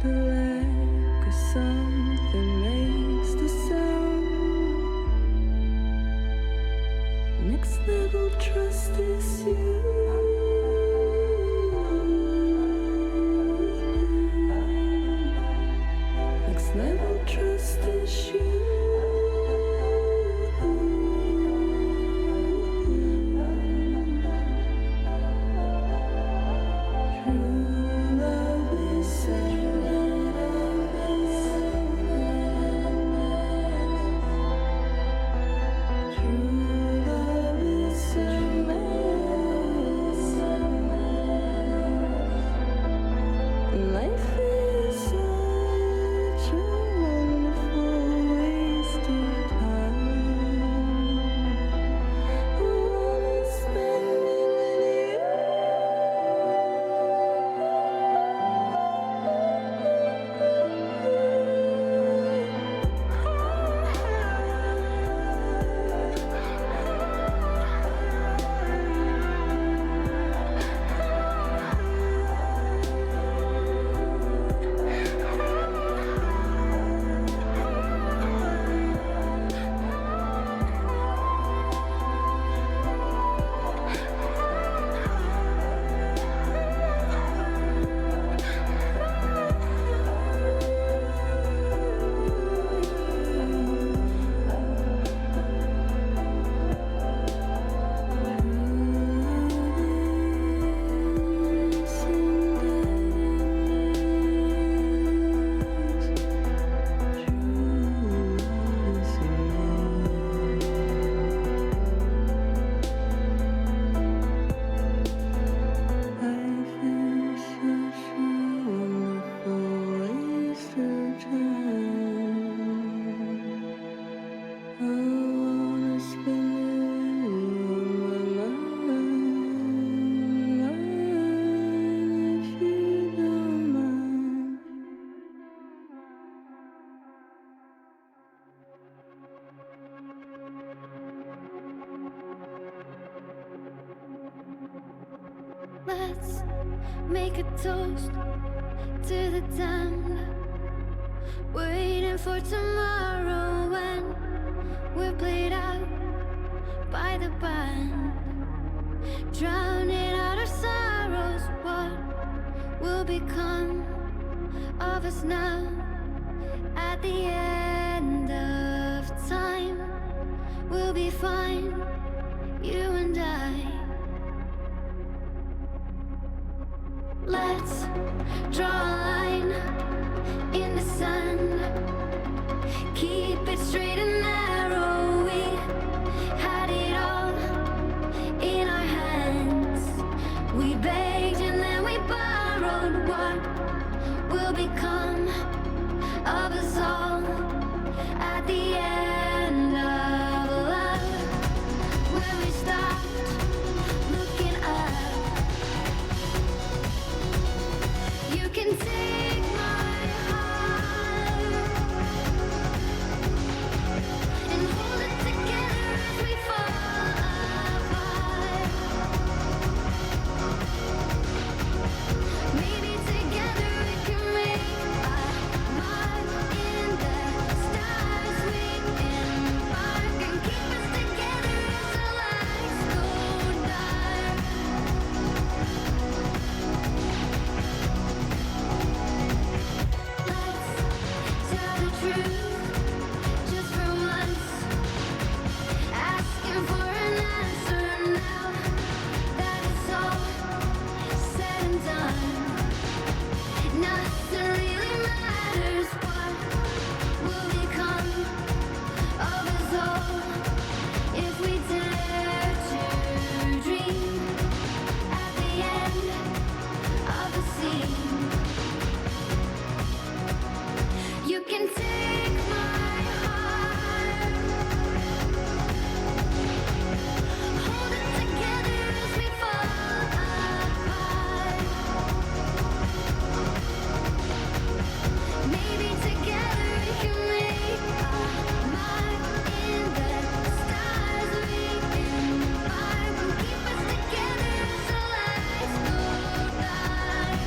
the lack of something makes the sound. Next level trust is you. Next level trust is you. True love is true love is life is such a wonderful waste of time. I wanna spend it with you. Let's make a toast to the damned. Waiting for tomorrow when we're played out by the band. Drowning out our sorrows, what will become of us now? At the end of time, we'll be fine, you and I. Let's draw a line in the sand. Keep it straight and narrow. We had it all in our hands. We begged and then we borrowed. What will become of us all at the end of love? When we stopped looking up, you can take my heart and hold it together as we fall apart. Maybe together we can make a mark in the stars. We embark and keep us together as the lights go dark. Let's tell the truth just for once. Asking for an answer now that it's all said and done. Nothing really matters. What will become of us all if we dare to dream at the end of the scene? You can take my heart, hold it together as we fall apart. Maybe together we can make a mark in the stars. We embark and keep us together as the lights go dark.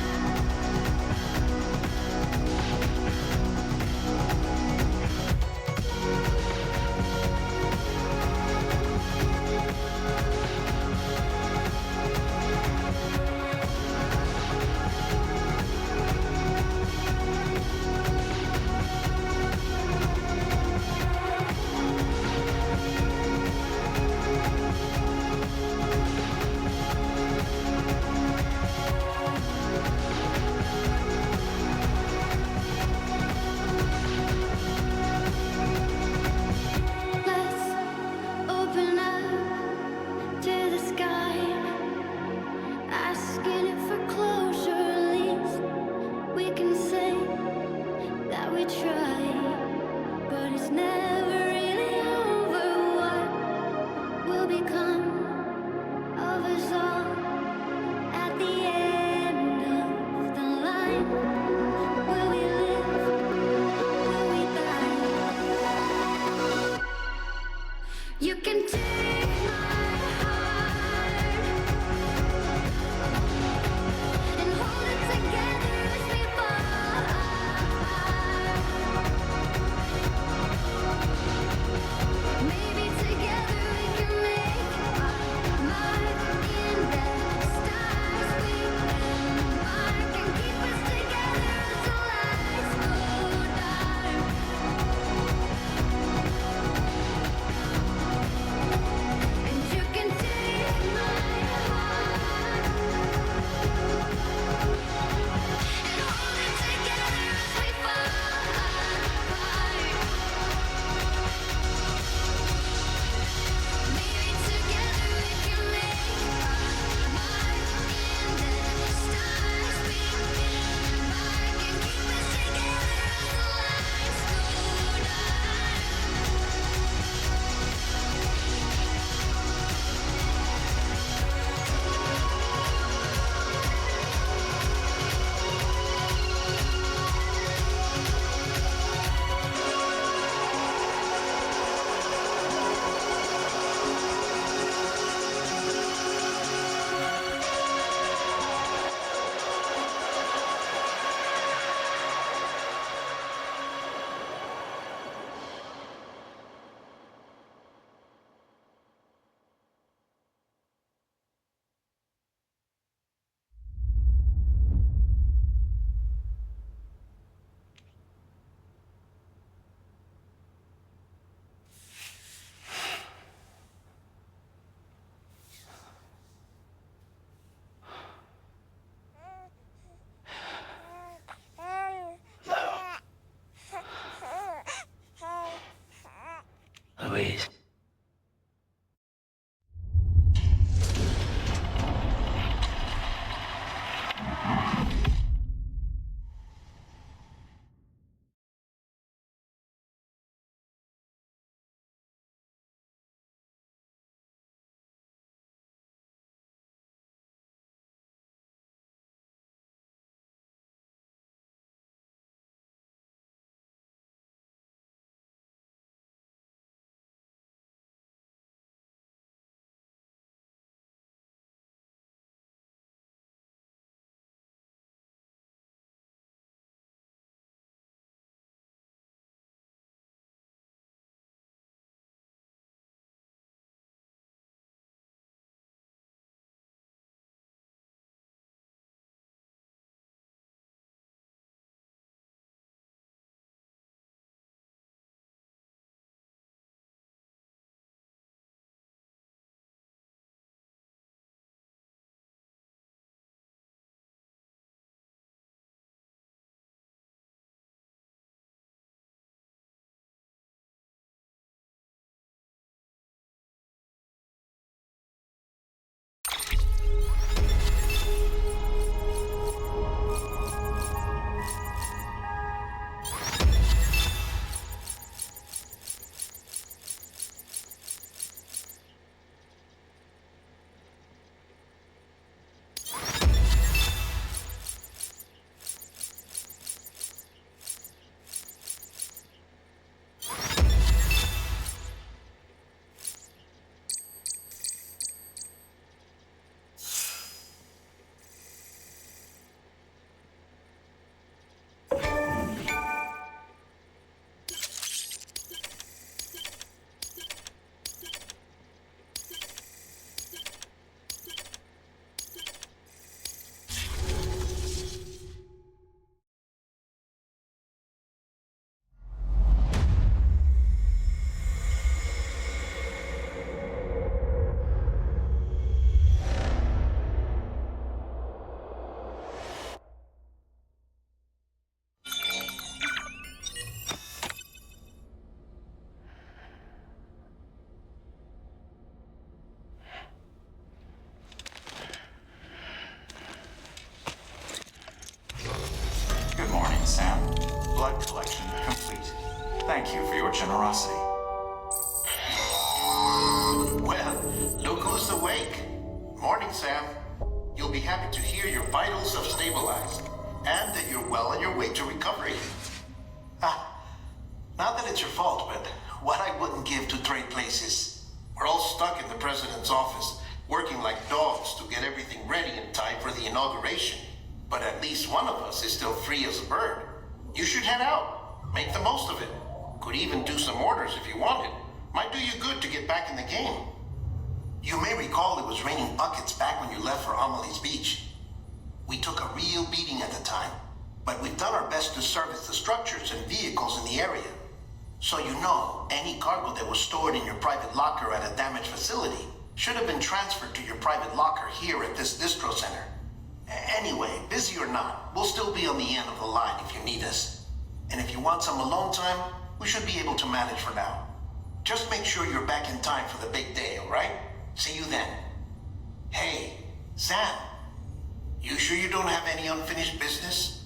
Let's open up to the sky, asking it for closure. At least we can say that we tried, but it's never really over. What will become of us all at the end of the line? Will we live? Will we die? You can take my heart and hold it together as we fall apart. Maybe together we can make a mark in the stars. We embark and keep us together ways. Good morning, Sam. Blood collection complete. Thank you for your generosity. Well, look who's awake. Morning, Sam. You'll be happy to hear your vitals have stabilized, and that you're well on your way to recovery. Not that it's your fault, but what I wouldn't give to trade places. We're all stuck in the president's office, working like dogs to get everything ready in time for the inauguration. But at least one of us is still free as a bird. You should head out. Make the most of it. Could even do some orders if you wanted. Might do you good to get back in the game. You may recall it was raining buckets back when you left for Amelie's Beach. We took a real beating at the time, but we've done our best to service the structures and vehicles in the area. So you know, any cargo that was stored in your private locker at a damaged facility should have been transferred to your private locker here at this distro center. Anyway, busy or not, we'll still be on the end of the line if you need us. And if you want some alone time, we should be able to manage for now. Just make sure you're back in time for the big day, all right? See you then. Hey, Sam, you sure you don't have any unfinished business?